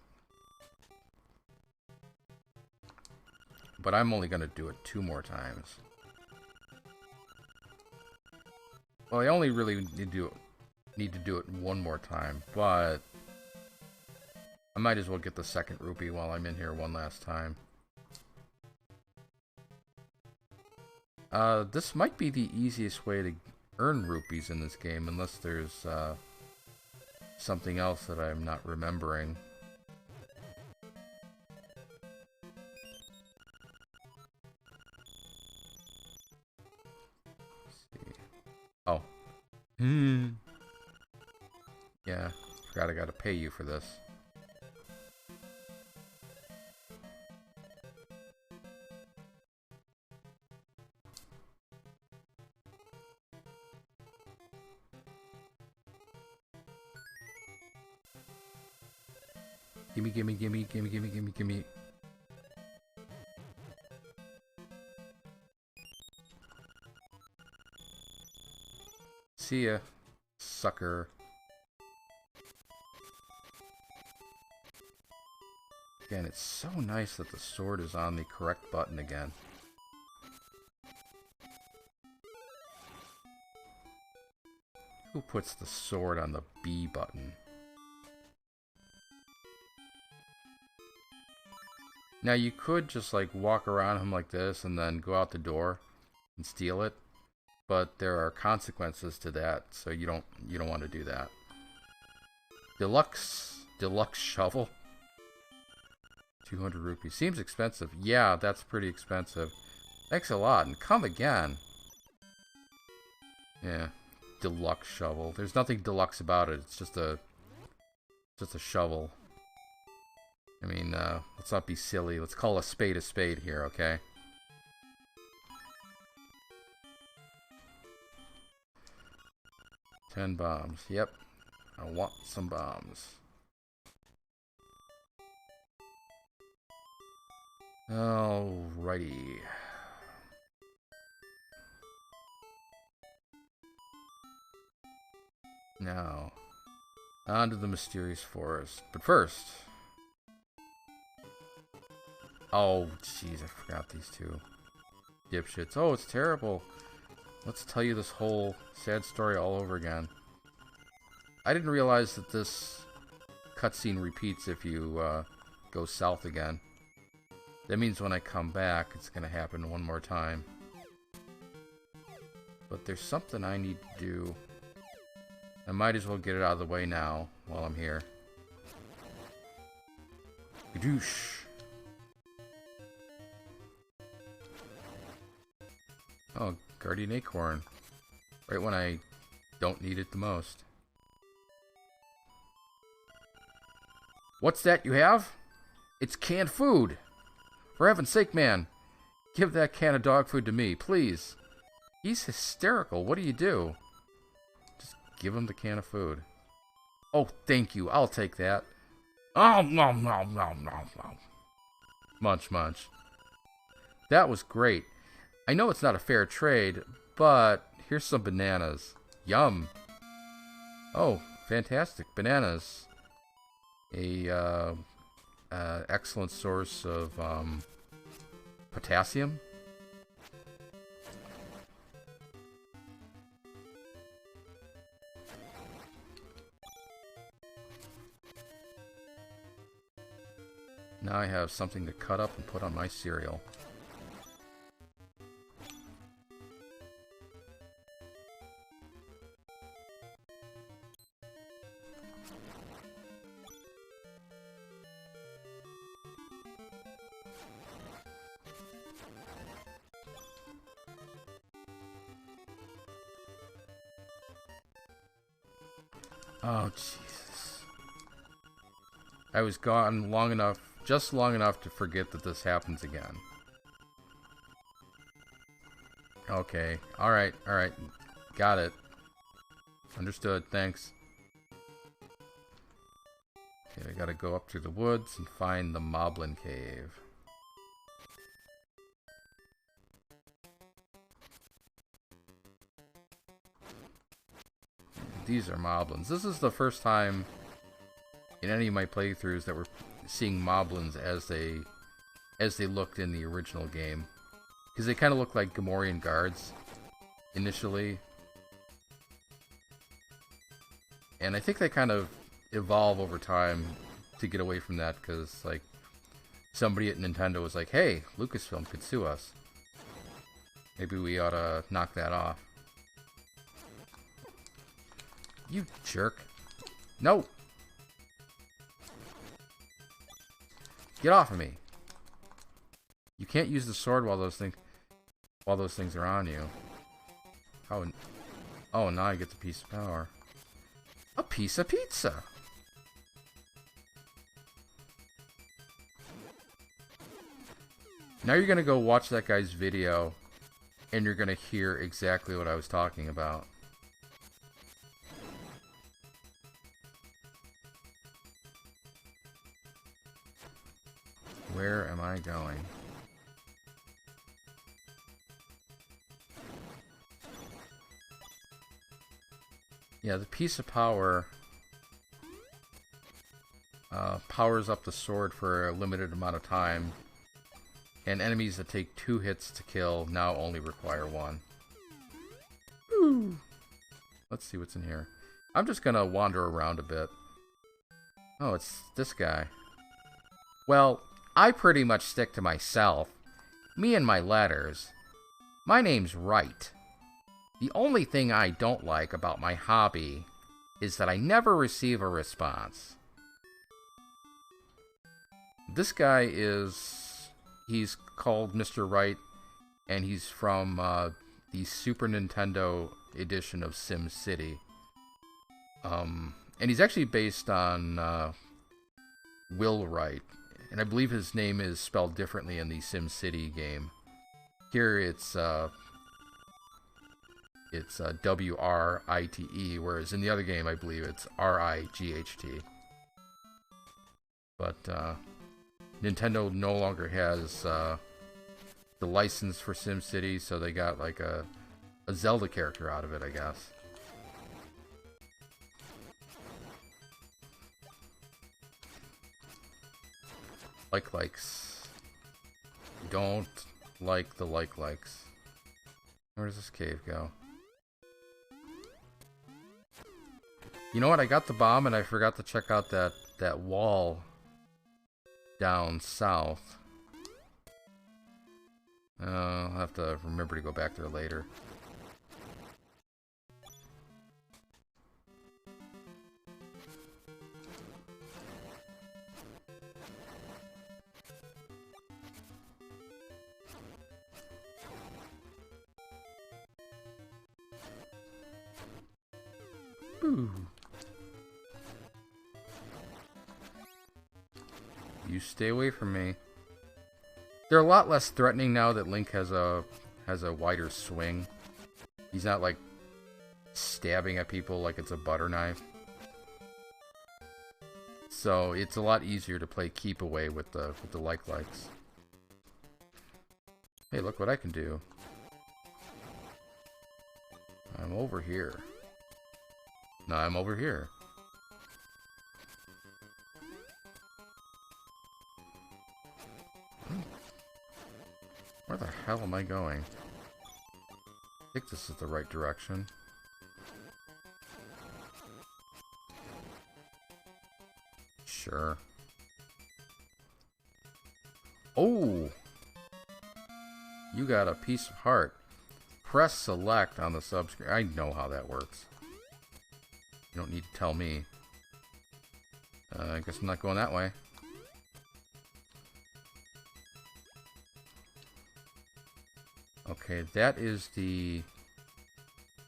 But I'm only going to do it 2 more times. Well, I only really need to do it 1 more time, but I might as well get the 2nd rupee while I'm in here 1 last time. This might be the easiest way to earn rupees in this game, unless there's something else that I'm not remembering. Let's see. Oh. Yeah, forgot I gotta pay you for this. Gimme, gimme, gimme, gimme, gimme, gimme, gimme. See ya, sucker. Again, it's so nice that the sword is on the correct button again. Who puts the sword on the B button? Now you could just like walk around him like this and then go out the door and steal it, but there are consequences to that, so you don't want to do that. Deluxe shovel. 200 rupees. Seems expensive. Yeah, that's pretty expensive. Thanks a lot, and come again. Yeah, deluxe shovel. There's nothing deluxe about it. It's just a shovel. I mean, let's not be silly. Let's call a spade here, okay? $10 bombs. Yep. I want some bombs. Alrighty. Now, on to the mysterious forest. But first... Oh, jeez, I forgot these two dipshits. Oh, it's terrible. Let's tell you this whole sad story all over again. I didn't realize that this cutscene repeats if you go south again. That means when I come back, it's going to happen one more time. But there's something I need to do. I might as well get it out of the way now while I'm here. Gadoosh. Oh, Guardian Acorn. Right when I don't need it the most. What's that you have? It's canned food. For heaven's sake, man. Give that can of dog food to me, please. He's hysterical. What do you do? Just give him the can of food. Oh, thank you. I'll take that. Oh, nom, nom, nom, nom, nom. Munch, munch. That was great. I know it's not a fair trade, but here's some bananas. Yum. Oh, fantastic. Bananas. A excellent source of potassium. Now I have something to cut up and put on my cereal. Oh, Jesus. I was gone long enough, just long enough to forget that this happens again. Okay. Alright, alright. Got it. Understood, thanks. Okay, I gotta go up through the woods and find the Moblin Cave. These are moblins. This is the first time in any of my playthroughs that we're seeing moblins as they looked in the original game. Because they kind of look like Gamorrean guards initially. And I think they kind of evolve over time to get away from that, because like somebody at Nintendo was like, hey, Lucasfilm could sue us. Maybe we ought to knock that off. You jerk. No! Get off of me. You can't use the sword while those things are on you. Oh, now I get the piece of power. A piece of pizza! Now you're gonna go watch that guy's video, and you're gonna hear exactly what I was talking about. Where am I going? Yeah, the piece of power powers up the sword for a limited amount of time, and enemies that take 2 hits to kill now only require 1. Ooh. Let's see what's in here. I'm just gonna wander around a bit. Oh, it's this guy. Well, I pretty much stick to myself. Me and my letters. My name's Wright. The only thing I don't like about my hobby is that I never receive a response. This guy he's called Mr. Wright, and he's from the Super Nintendo edition of Sim City. And he's actually based on Will Wright, and I believe his name is spelled differently in the Sim City game. Here it's W-R-I-T-E, whereas in the other game I believe it's R-I-G-H-T. But Nintendo no longer has the license for Sim City, so they got like a Zelda character out of it, I guess. Likes. Don't like the likes. Where does this cave go? You know what? I got the bomb and I forgot to check out that wall down south. I'll have to remember to go back there later. Ooh. You stay away from me. They're a lot less threatening now that Link has a wider swing. He's not like stabbing at people like it's a butter knife. So it's a lot easier to play keep away with the likes. Hey, look what I can do. I'm over here. No, I'm over here. Where the hell am I going? I think this is the right direction. Sure. Oh! You got a piece of heart. Press select on the subscreen. I know how that works. You don't need to tell me. I guess I'm not going that way. Okay, that is the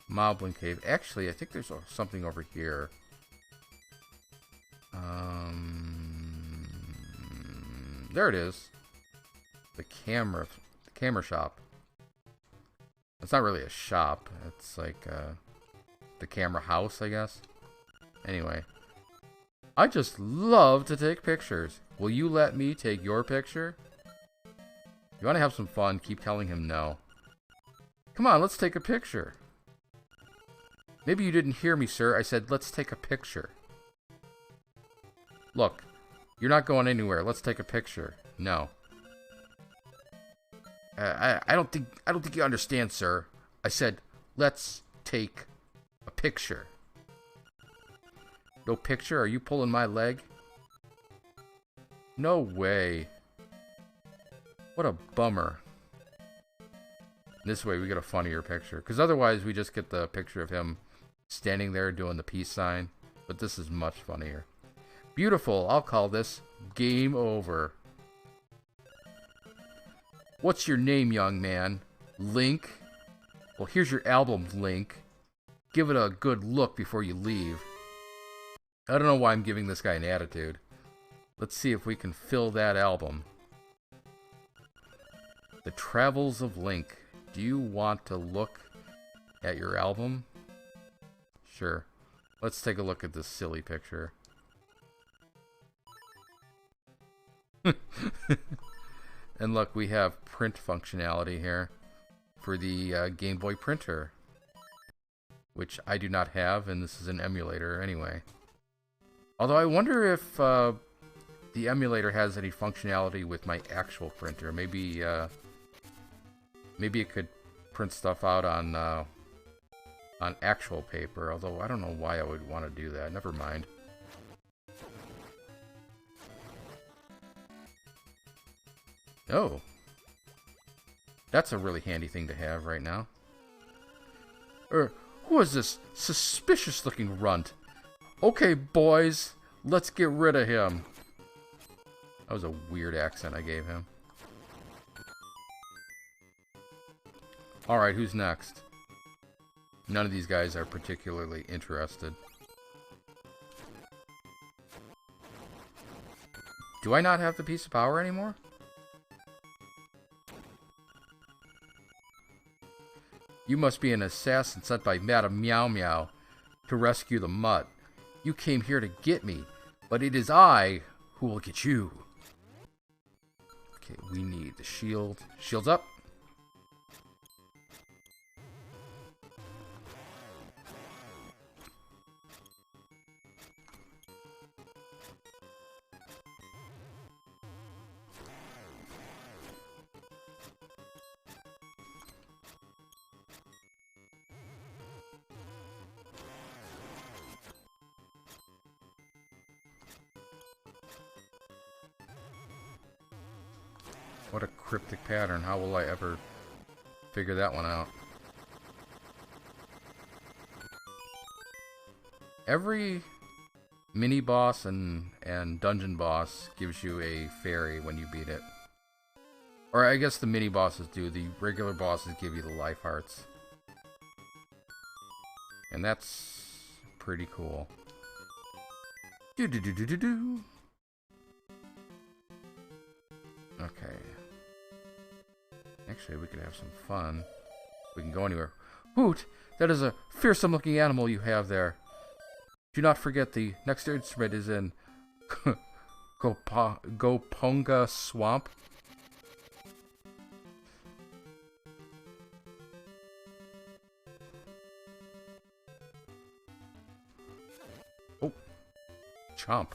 Moblin Cave. Actually, I think there's something over here. There it is. The camera shop. It's not really a shop. It's like the camera house, I guess. Anyway, I just love to take pictures. Will you let me take your picture? You want to have some fun? Keep telling him no. Come on, let's take a picture. Maybe you didn't hear me, sir. I said, let's take a picture. Look, you're not going anywhere. Let's take a picture. No. I don't think you understand, sir. I said, let's take a picture. No picture? Are you pulling my leg? No way. What a bummer. This way we get a funnier picture. Because otherwise we just get the picture of him standing there doing the peace sign. But this is much funnier. Beautiful. I'll call this Game Over. What's your name, young man? Link? Well, here's your album, Link. Give it a good look before you leave. I don't know why I'm giving this guy an attitude. Let's see if we can fill that album. The Travels of Link. Do you want to look at your album? Sure. Let's take a look at this silly picture. And look, we have print functionality here for the Game Boy printer, which I do not have, and this is an emulator anyway. Although I wonder if the emulator has any functionality with my actual printer. Maybe maybe it could print stuff out on actual paper, although I don't know why I would want to do that. Never mind. Oh. That's a really handy thing to have right now. Who is this suspicious-looking runt? Okay, boys, let's get rid of him. That was a weird accent I gave him. Alright, who's next? None of these guys are particularly interested. Do I not have the piece of power anymore? You must be an assassin sent by Madame Meow Meow to rescue the mutt. You came here to get me, but it is I who will get you. Okay, we need the shield. Shields up. What a cryptic pattern. How will I ever figure that one out? Every mini-boss and dungeon boss gives you a fairy when you beat it. Or I guess the mini-bosses do. The regular bosses give you the life hearts. And that's pretty cool. Do-do-do-do-do-do. Okay. Actually, we could have some fun. We can go anywhere. Hoot! That is a fearsome-looking animal you have there. Do not forget the next instrument is in Goponga Swamp. Oh. Chomp.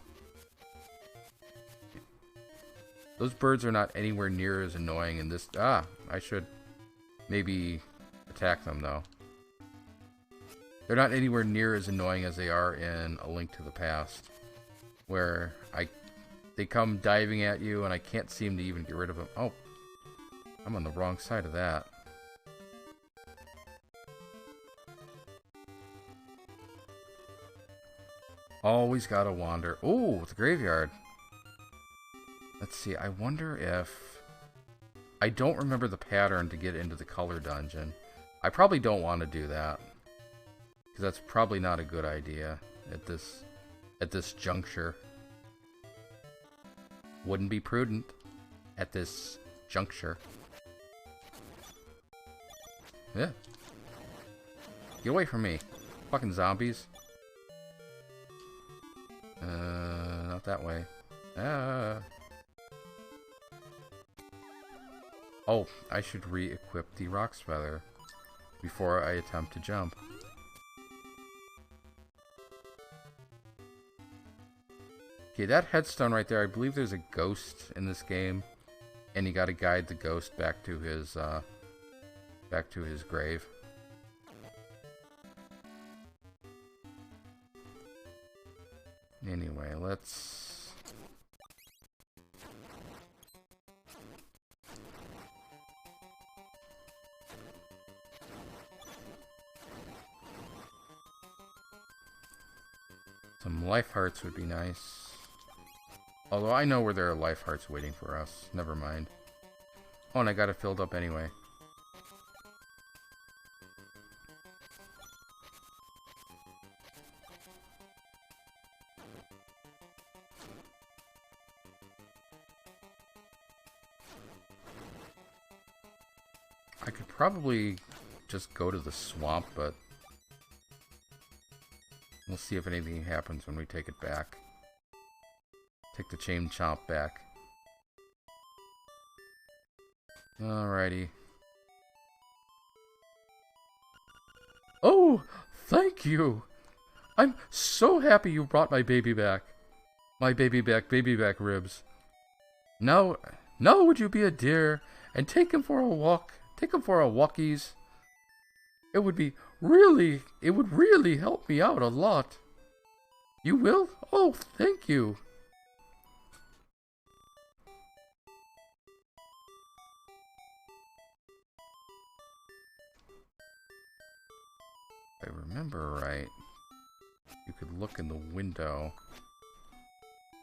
Those birds are not anywhere near as annoying in this... Ah, I should maybe attack them, though. They're not anywhere near as annoying as they are in A Link to the Past, where they come diving at you and I can't seem to even get rid of them. Oh, I'm on the wrong side of that. Always gotta wander. Oh, the graveyard. Let's see, I wonder if... I don't remember the pattern to get into the color dungeon. I probably don't want to do that, because that's probably not a good idea at this juncture. Wouldn't be prudent at this juncture. Yeah. Get away from me. Fucking zombies. Not that way. Ah. Oh, I should re-equip the Rock's Feather before I attempt to jump. Okay, that headstone right there, I believe there's a ghost in this game, and you gotta guide the ghost back to his grave. Anyway, let's... Some life hearts would be nice. Although I know where there are life hearts waiting for us. Never mind. Oh, and I got it filled up anyway. I could probably just go to the swamp, but we'll see if anything happens when we take it back. Take the chain chomp back. Alrighty. Oh, thank you. I'm so happy you brought my baby back. My baby back ribs. Now would you be a dear and take him for a walk? Take him for a walkies. It would really help me out a lot. You will? Oh, thank you. If I remember right, you could look in the window.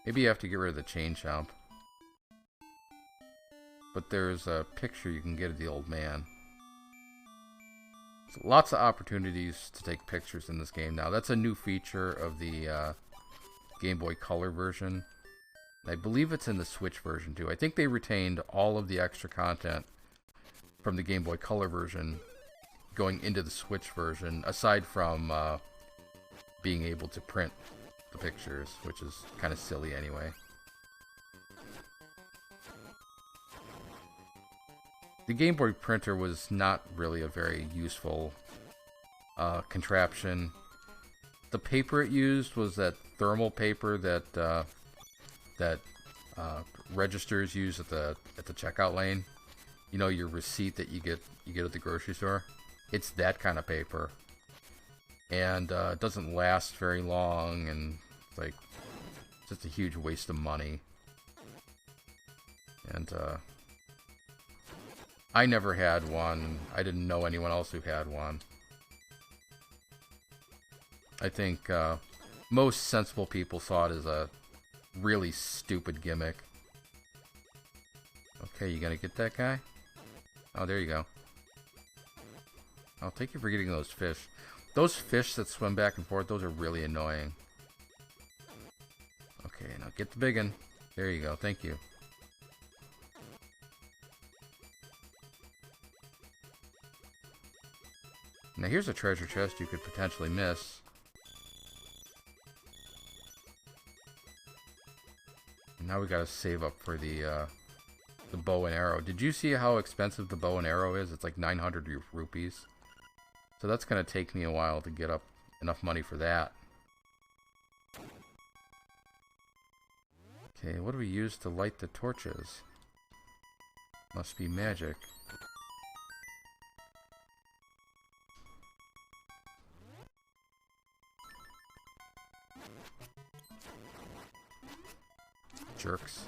Maybe you have to get rid of the chain chomp. But there's a picture you can get of the old man. So lots of opportunities to take pictures in this game now. That's a new feature of the Game Boy Color version. I believe it's in the Switch version too. I think they retained all of the extra content from the Game Boy Color version going into the Switch version, aside from being able to print the pictures, which is kind of silly anyway. The Game Boy printer was not really a very useful contraption. The paper it used was that thermal paper that registers use at the checkout lane. You know, your receipt that you get at the grocery store. It's that kind of paper, and it doesn't last very long, and it's like just a huge waste of money. And I never had one. I didn't know anyone else who had one. I think most sensible people saw it as a really stupid gimmick. Okay, you gonna get that guy? Oh, there you go. Oh, thank you for getting those fish. Those fish that swim back and forth, those are really annoying. Okay, now get the big one. There you go, thank you. Now here's a treasure chest you could potentially miss. And now we gotta save up for the bow and arrow. Did you see how expensive the bow and arrow is? It's like 900 rupees. So that's gonna take me a while to get up enough money for that. Okay, what do we use to light the torches? Must be magic. Jerks.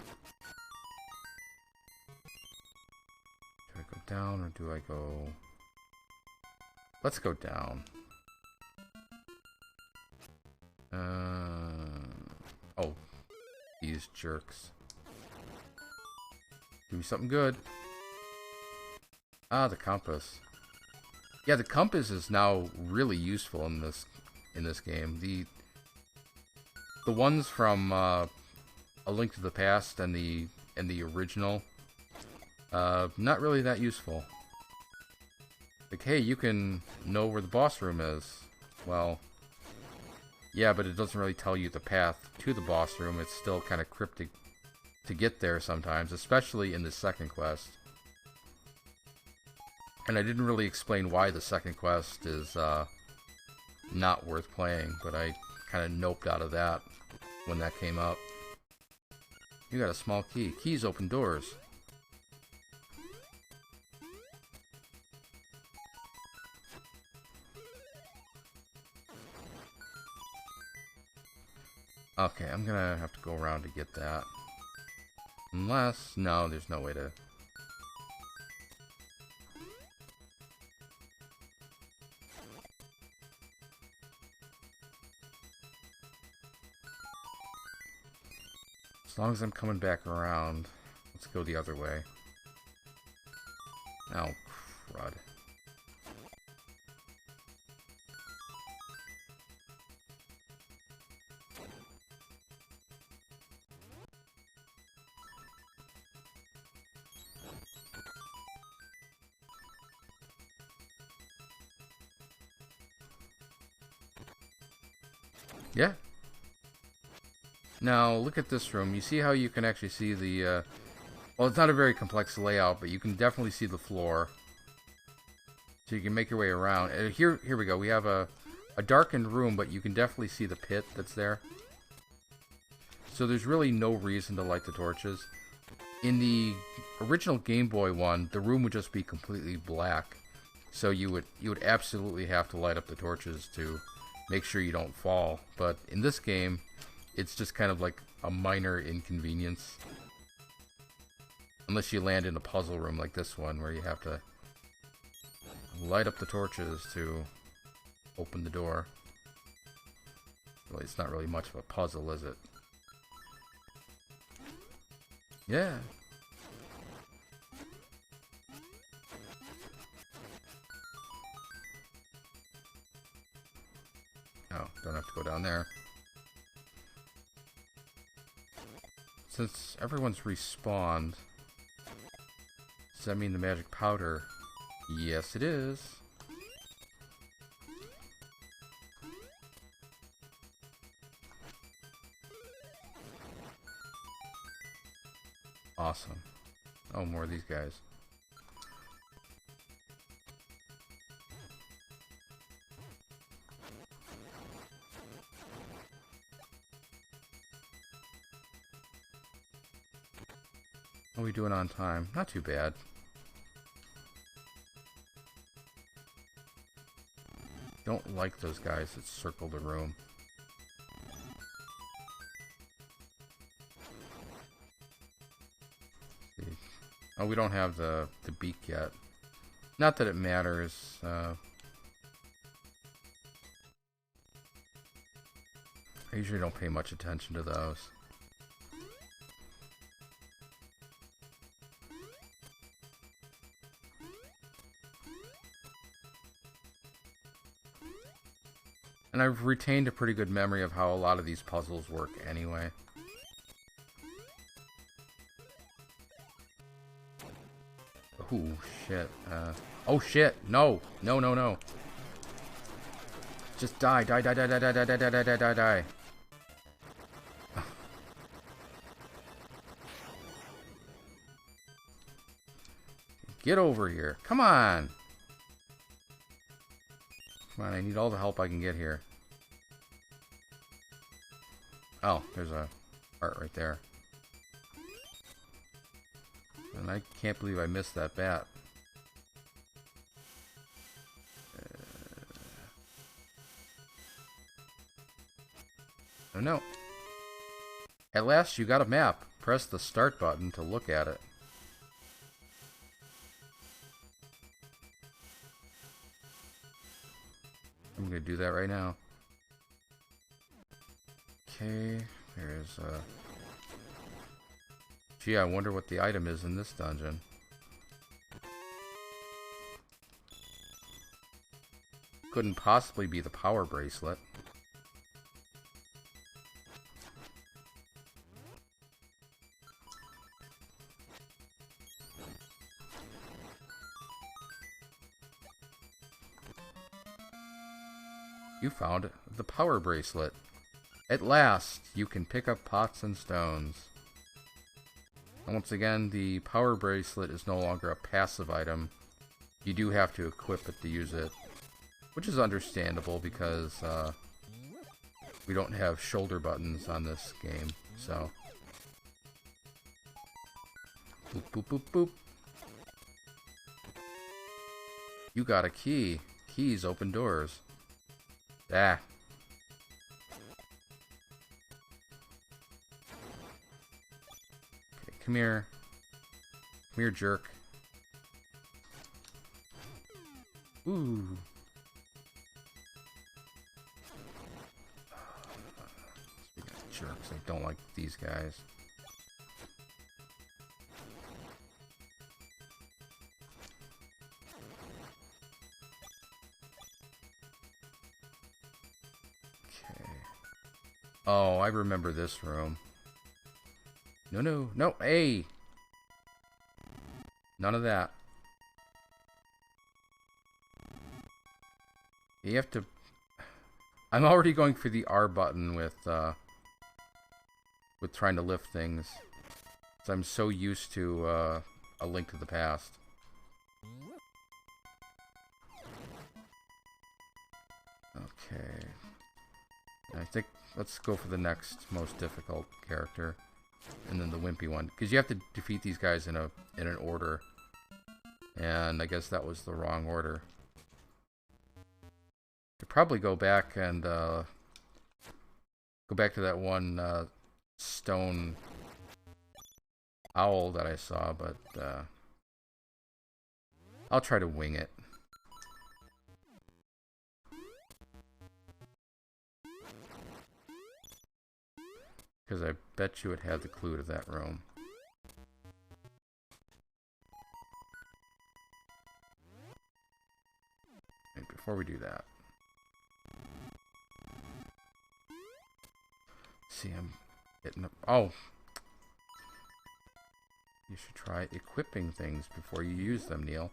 Do I go down or do I go... Let's go down. Oh, these jerks. Do me something good. Ah, the compass. Yeah, the compass is now really useful in this game. The ones from A Link to the Past and the original, not really that useful. Like, hey, you can know where the boss room is. Well, yeah, but it doesn't really tell you the path to the boss room. It's still kind of cryptic to get there sometimes, especially in the second quest. And I didn't really explain why the second quest is not worth playing, but I kind of noped out of that when that came up. You got a small key. Keys open doors. Okay, I'm gonna have to go around to get that. Unless... no, there's no way to... As long as I'm coming back around, let's go the other way. Oh, crud. Yeah. Now, look at this room. You see how you can actually see the Well, it's not a very complex layout, but you can definitely see the floor. So you can make your way around. And here we go. We have a darkened room, but you can definitely see the pit that's there. So there's really no reason to light the torches. In the original Game Boy one, the room would just be completely black. So you would absolutely have to light up the torches to make sure you don't fall. But in this game, it's just kind of like a minor inconvenience. Unless you land in a puzzle room like this one, where you have to light up the torches to open the door. Well, it's not really much of a puzzle, is it? Yeah. Oh, don't have to go down there. Since everyone's respawned, does that mean the magic powder? Yes, it is. Awesome. Oh, more of these guys. How are we doing on time? Not too bad. Don't like those guys that circle the room. Oh, we don't have the beak yet. Not that it matters. I usually don't pay much attention to those. And I've retained a pretty good memory of how a lot of these puzzles work anyway. Oh, shit. Oh, shit. No. No, no, no. Just die. Die, die, die, die, die, die, die, die, die, die, die. Get over here. Come on. Come on, I need all the help I can get here. Oh, there's a heart right there. And I can't believe I missed that bat. Oh no. At last you got a map. Press the start button to look at it. I'm gonna do that right now. Okay, there's gee, I wonder what the item is in this dungeon. Couldn't possibly be the power bracelet. You found the power bracelet. At last, you can pick up pots and stones. And once again, the power bracelet is no longer a passive item. You do have to equip it to use it. Which is understandable because we don't have shoulder buttons on this game, so. Boop, boop, boop, boop. You got a key. Keys open doors. Ah. Okay, come here. Come here, jerk. Ooh. Speaking of jerks, I don't like these guys. Oh, I remember this room. No, no, no, hey! None of that. You have to... I'm already going for the R button with trying to lift things. 'Cause I'm so used to A Link to the Past. Okay. I think let's go for the next most difficult character, and then the wimpy one, because you have to defeat these guys in an order, and I guess that was the wrong order. Could probably go back and go back to that one stone owl that I saw, but I'll try to wing it. Because I bet you it had the clue to that room. And before we do that, see, I'm hitting up. Oh! You should try equipping things before you use them, Neil.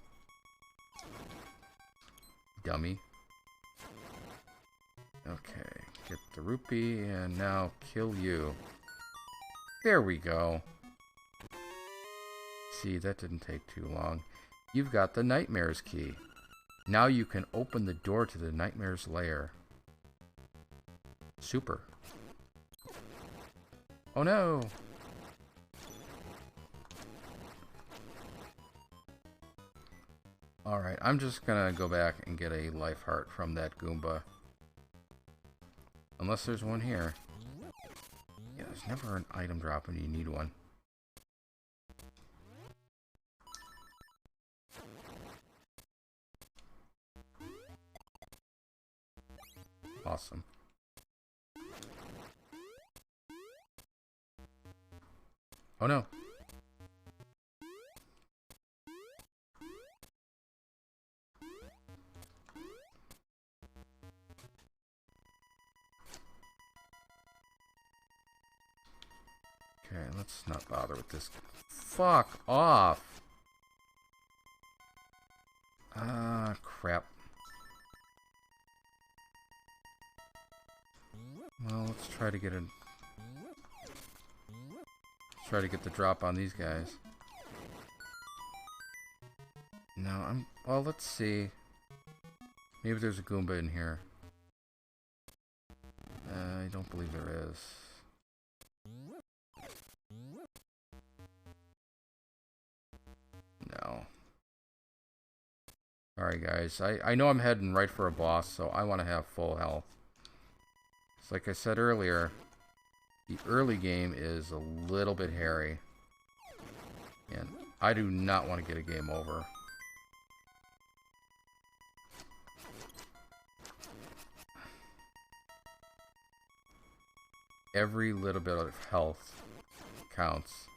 Dummy. Okay, get the rupee, and now kill you. There we go. See, that didn't take too long. You've got the Nightmare's key. Now you can open the door to the Nightmare's lair. Super. Oh no! Alright, I'm just gonna go back and get a life heart from that Goomba. Unless there's one here. Yeah, there's never an item drop when you need one. Awesome. Oh no. Okay, let's not bother with this. Fuck off! Ah, crap. Well, let's try to get the drop on these guys. No, well, let's see. Maybe there's a Goomba in here. I don't believe there is. No. Alright guys, I know I'm heading right for a boss, so I want to have full health. So like I said earlier, the early game is a little bit hairy. And I do not want to get a game over. Every little bit of health counts.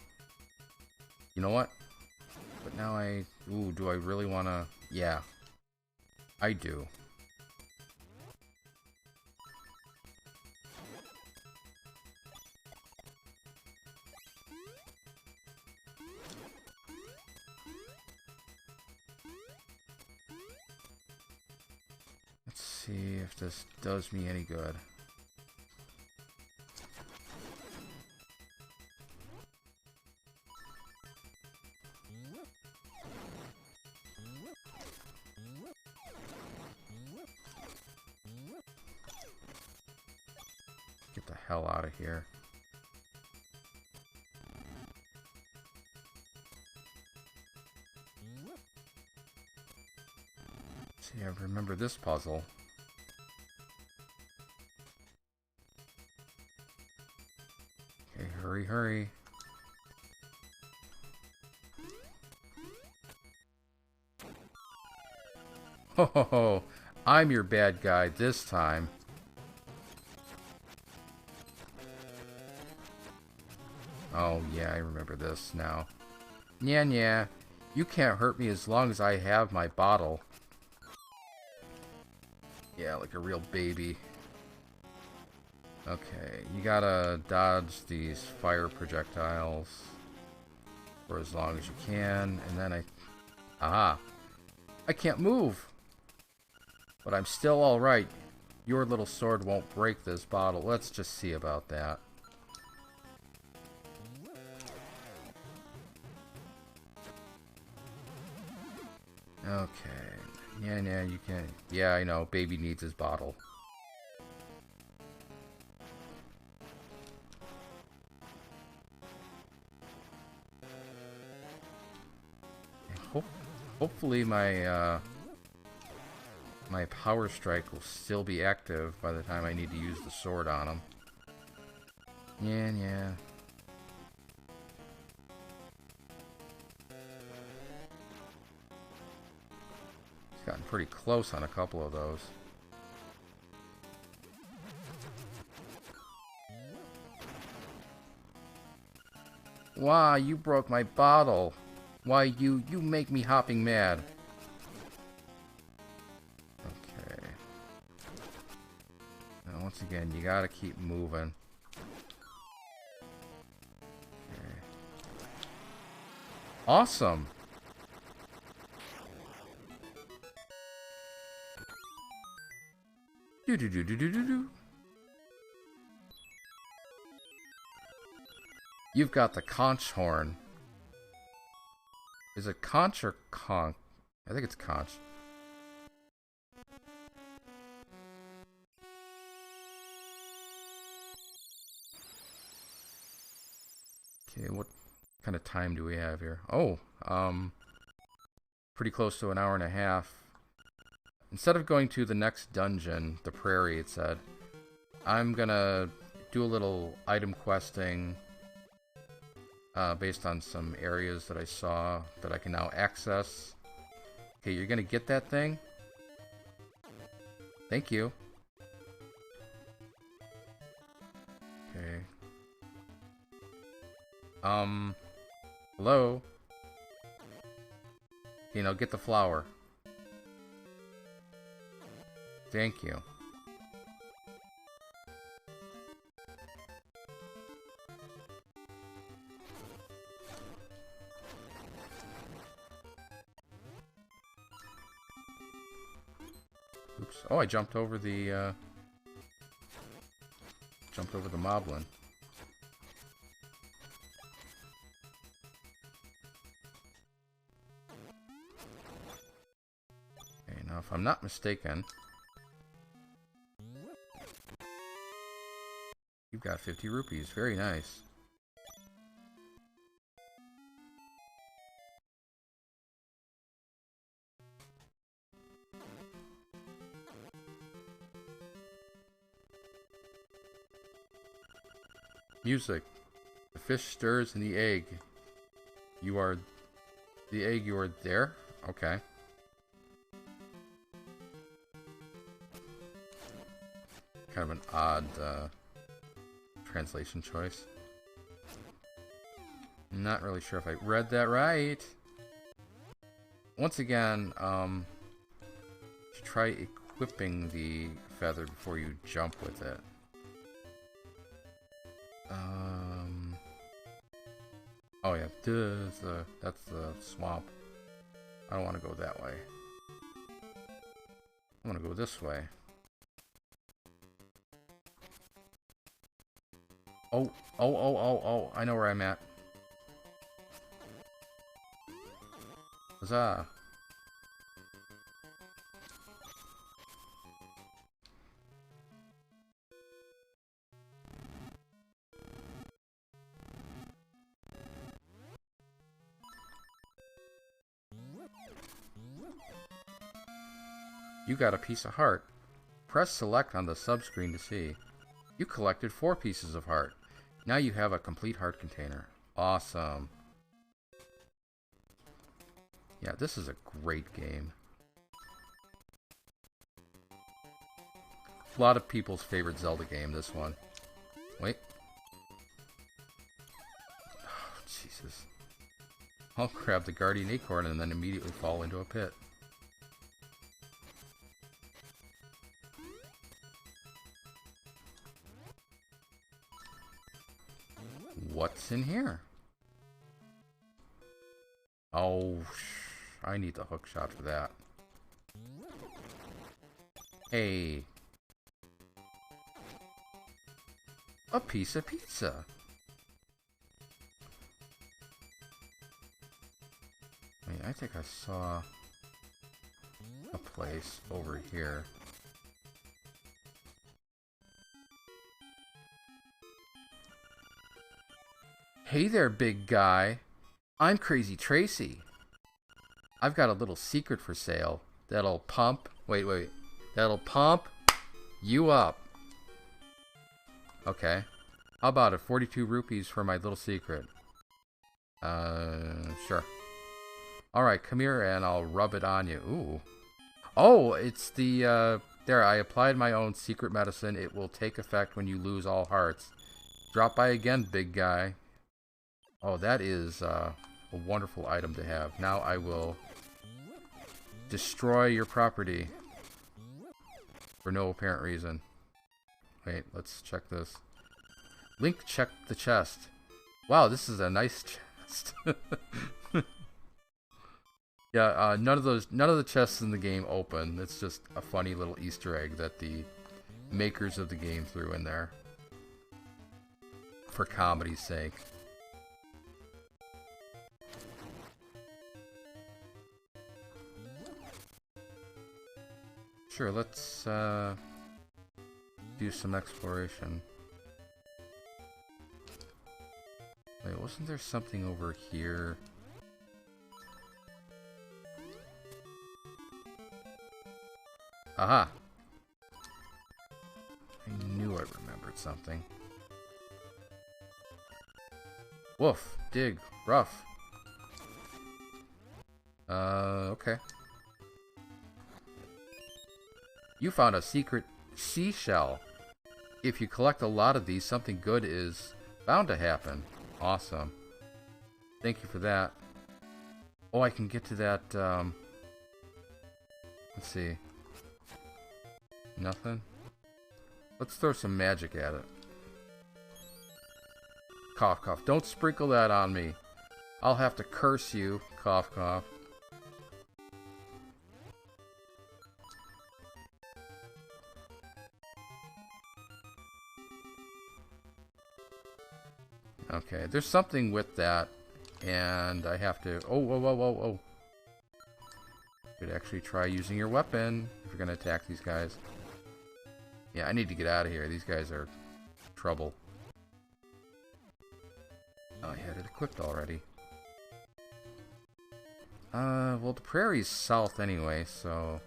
You know what? But now ooh, do I really want to? Yeah, I do. Let's see if this does me any good. Get the hell out of here. See, I remember this puzzle. Okay, hurry, hurry. Ho ho ho! I'm your bad guy this time. Oh yeah, I remember this now. Nya nya, you can't hurt me as long as I have my bottle. Yeah, like a real baby. Okay, you gotta dodge these fire projectiles for as long as you can, and then aha! I can't move! But I'm still alright. Your little sword won't break this bottle. Let's just see about that. Okay. Yeah, you can't. Yeah, I know. Baby needs his bottle. Hopefully my power strike will still be active by the time I need to use the sword on him. Yeah. It's gotten pretty close on a couple of those. Wow, you broke my bottle. Why, you make me hopping mad. Okay. Now, once again, you gotta keep moving. Okay. Awesome! Do. You've got the conch horn. Is it conch or conch? I think it's conch. Okay, what kind of time do we have here? Oh, pretty close to an hour and a half. Instead of going to the next dungeon, the prairie, it said, I'm gonna do a little item questing based on some areas that I saw that I can now access. Okay, you're gonna get that thing? Thank you. Okay. Hello? You know, get the flower. Thank you. Oops. Oh, I jumped over the moblin. Okay, now if I'm not mistaken, you've got 50 rupees. Very nice. Music. The fish stirs in the egg. You are... The egg, you are there? Okay. Kind of an odd translation choice. Not really sure if I read that right. Once again, you should try equipping the feather before you jump with it. Oh yeah, that's the swamp. I don't want to go that way. I want to go this way. Oh, I know where I'm at. Huzzah. You got a piece of heart. Press select on the subscreen to see. You collected 4 pieces of heart. Now you have a complete heart container. Awesome. Yeah, this is a great game. A lot of people's favorite Zelda game, this one. Wait. Oh, Jesus. I'll grab the Guardian Acorn and then immediately fall into a pit. What's in here? Oh, I need the hook shot for that. Hey. A piece of pizza. Wait, I think I saw... a place over here. Hey there, big guy. I'm Crazy Tracy. I've got a little secret for sale that'll pump... Wait. That'll pump you up. Okay. How about it? 42 rupees for my little secret. Sure. Alright, come here and I'll rub it on you. Ooh. Oh, it's the, there, I applied my own secret medicine. It will take effect when you lose all hearts. Drop by again, big guy. Oh, that is, a wonderful item to have. Now I will destroy your property. For no apparent reason. Wait, let's check this. Link checked the chest. Wow, this is a nice chest. Yeah, none of the chests in the game open. It's just a funny little Easter egg that the makers of the game threw in there. For comedy's sake. Sure, let's do some exploration. Wait, wasn't there something over here? Aha! I knew I remembered something. Woof, dig, rough. Okay. You found a secret seashell. If you collect a lot of these, something good is bound to happen. Awesome. Thank you for that. Oh, I can get to that, let's see. Nothing? Let's throw some magic at it. Cough, cough. Don't sprinkle that on me. I'll have to curse you. Cough, cough. Okay, there's something with that, and I have to... Oh, whoa, whoa, whoa, whoa. You could actually try using your weapon if you're going to attack these guys. Yeah, I need to get out of here. These guys are trouble. Oh, I had it equipped already. Well, the prairie's south anyway, so...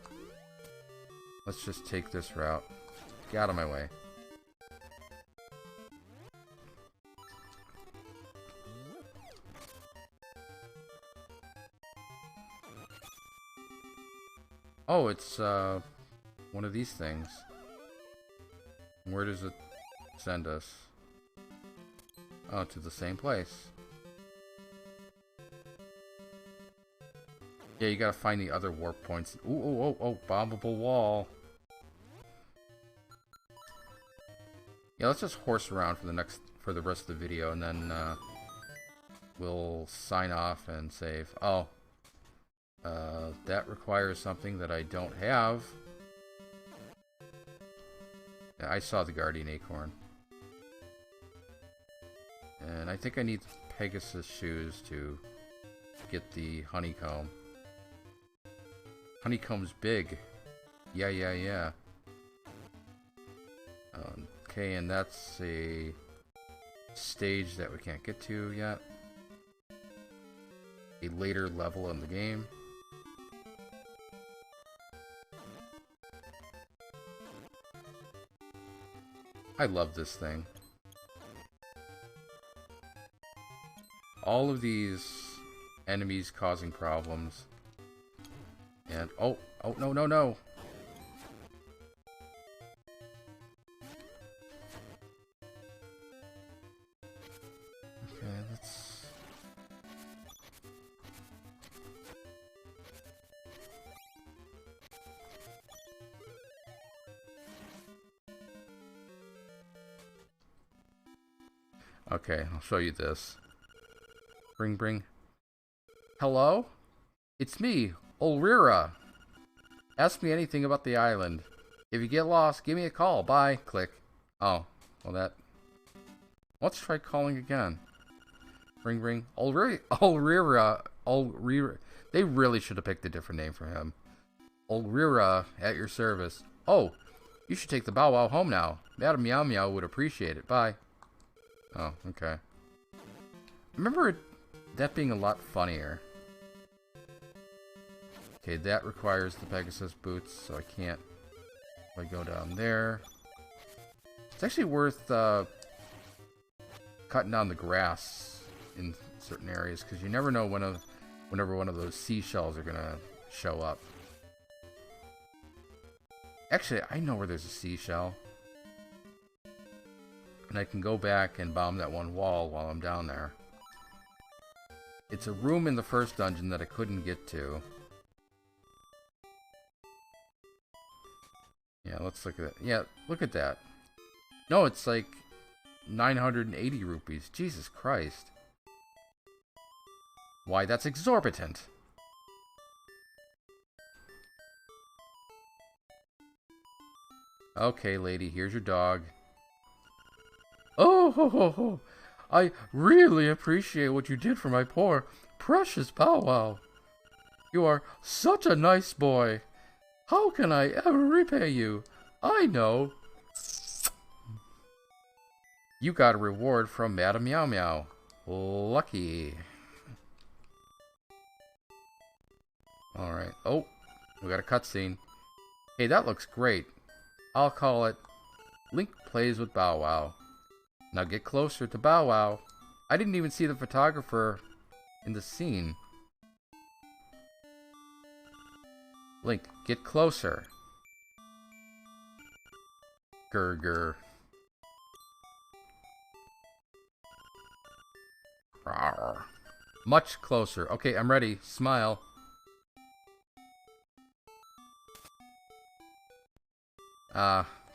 Let's just take this route. Get out of my way. Oh, it's, one of these things. Where does it send us? Oh, to the same place. Yeah, you gotta find the other warp points. Ooh, oh, oh, bombable wall. Yeah, let's just horse around for the rest of the video, and then, we'll sign off and save. Oh. That requires something that I don't have. Yeah, I saw the Guardian Acorn. And I think I need Pegasus shoes to get the honeycomb. Honeycomb's big. Yeah, yeah, yeah. Okay, and that's a stage that we can't get to yet. A later level in the game. I love this thing. All of these enemies causing problems. And, oh, no, no, no. Okay, let's... Okay, I'll show you this. Bring. Hello? It's me, Ulrira. Ask me anything about the island. If you get lost, give me a call. Bye. Click. Oh, well that... Let's try calling again. Ring. Ulrira. They really should have picked a different name for him. Ulrira at your service. Oh, you should take the Bow Wow home now. Madam Meow Meow would appreciate it. Bye. Oh, okay. Remember that being a lot funnier. Okay, that requires the Pegasus boots, so I can't. If I go down there, it's actually worth cutting down the grass in certain areas because you never know whenever one of those seashells are gonna show up. Actually, I know where there's a seashell, and I can go back and bomb that one wall while I'm down there. It's a room in the first dungeon that I couldn't get to. Yeah, let's look at it. Yeah, look at that. No, it's like 980 rupees. Jesus Christ. Why, that's exorbitant. Okay, lady, here's your dog. Oh, ho, ho, ho. I really appreciate what you did for my poor, precious Bow Wow. You are such a nice boy. How can I ever repay you? I know. You got a reward from Madam Meow Meow. Lucky. Alright. Oh, we got a cutscene. Hey, that looks great. I'll call it Link Plays with Bow Wow. Now get closer to Bow Wow. I didn't even see the photographer in the scene. Link, get closer. Grr. Rawr. Much closer. Okay, I'm ready. Smile.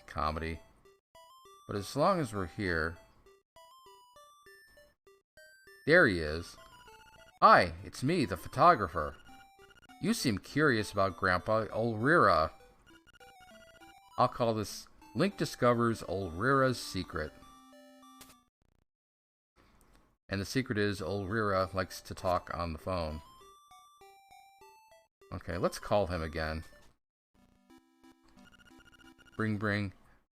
Comedy. But as long as we're here... There he is. Hi, it's me, the photographer. You seem curious about Grandpa Ulrira. I'll call this Link Discovers Ulrira's Secret. And the secret is Ulrira likes to talk on the phone. Okay, let's call him again. Bring.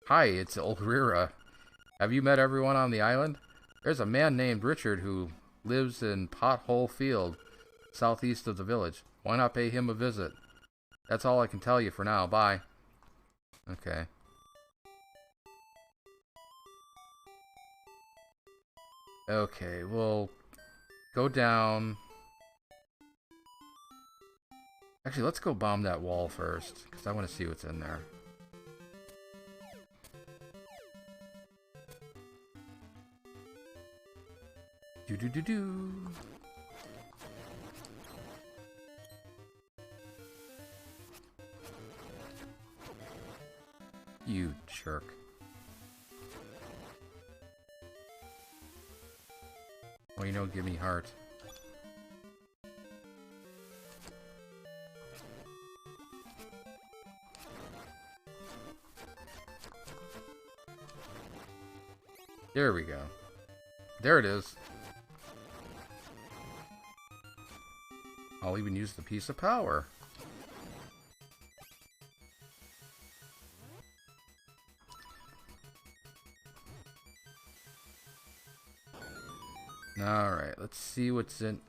Hi, it's Ulrira. Have you met everyone on the island? There's a man named Richard who lives in Pothole Field, southeast of the village. Why not pay him a visit? That's all I can tell you for now. Bye. Okay. Okay, we'll go down. Actually, let's go bomb that wall first, because I want to see what's in there. Do. You jerk. Well, you know, give me heart. There we go. There it is. I'll even use the piece of power. Alright, let's see what's in.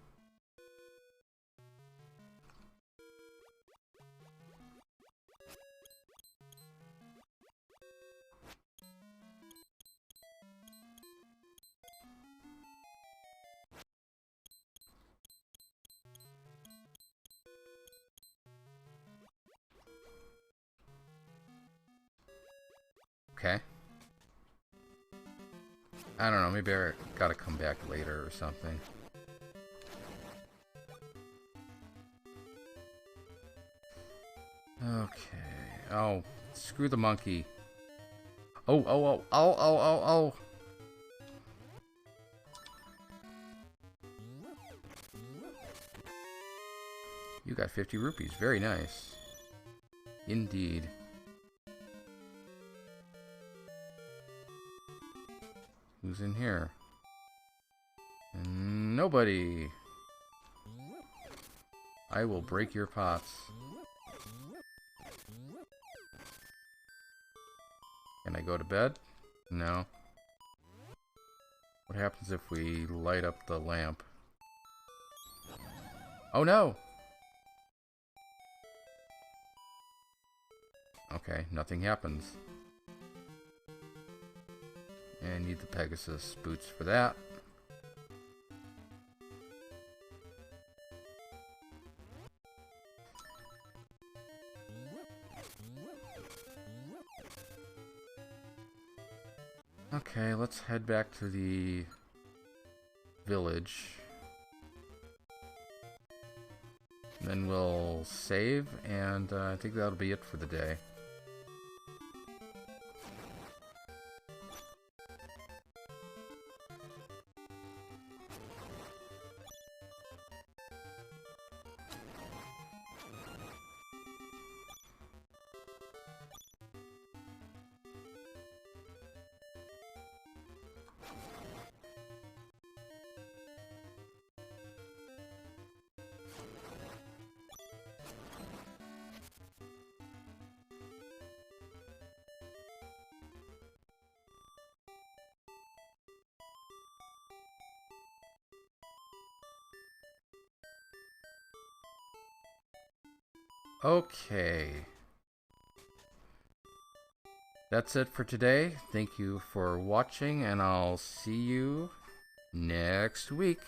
Okay. I don't know, maybe I gotta come back later or something. Okay. Oh, screw the monkey. Oh. You got 50 rupees. Very nice. Indeed. Who's in here? Nobody. I will break your pots. go to bed? No. What happens if we light up the lamp? Oh no! Okay, nothing happens. And need the Pegasus boots for that. Okay, let's head back to the village. Then we'll save, and I think that'll be it for the day. Okay. That's it for today. Thank you for watching, and I'll see you next week.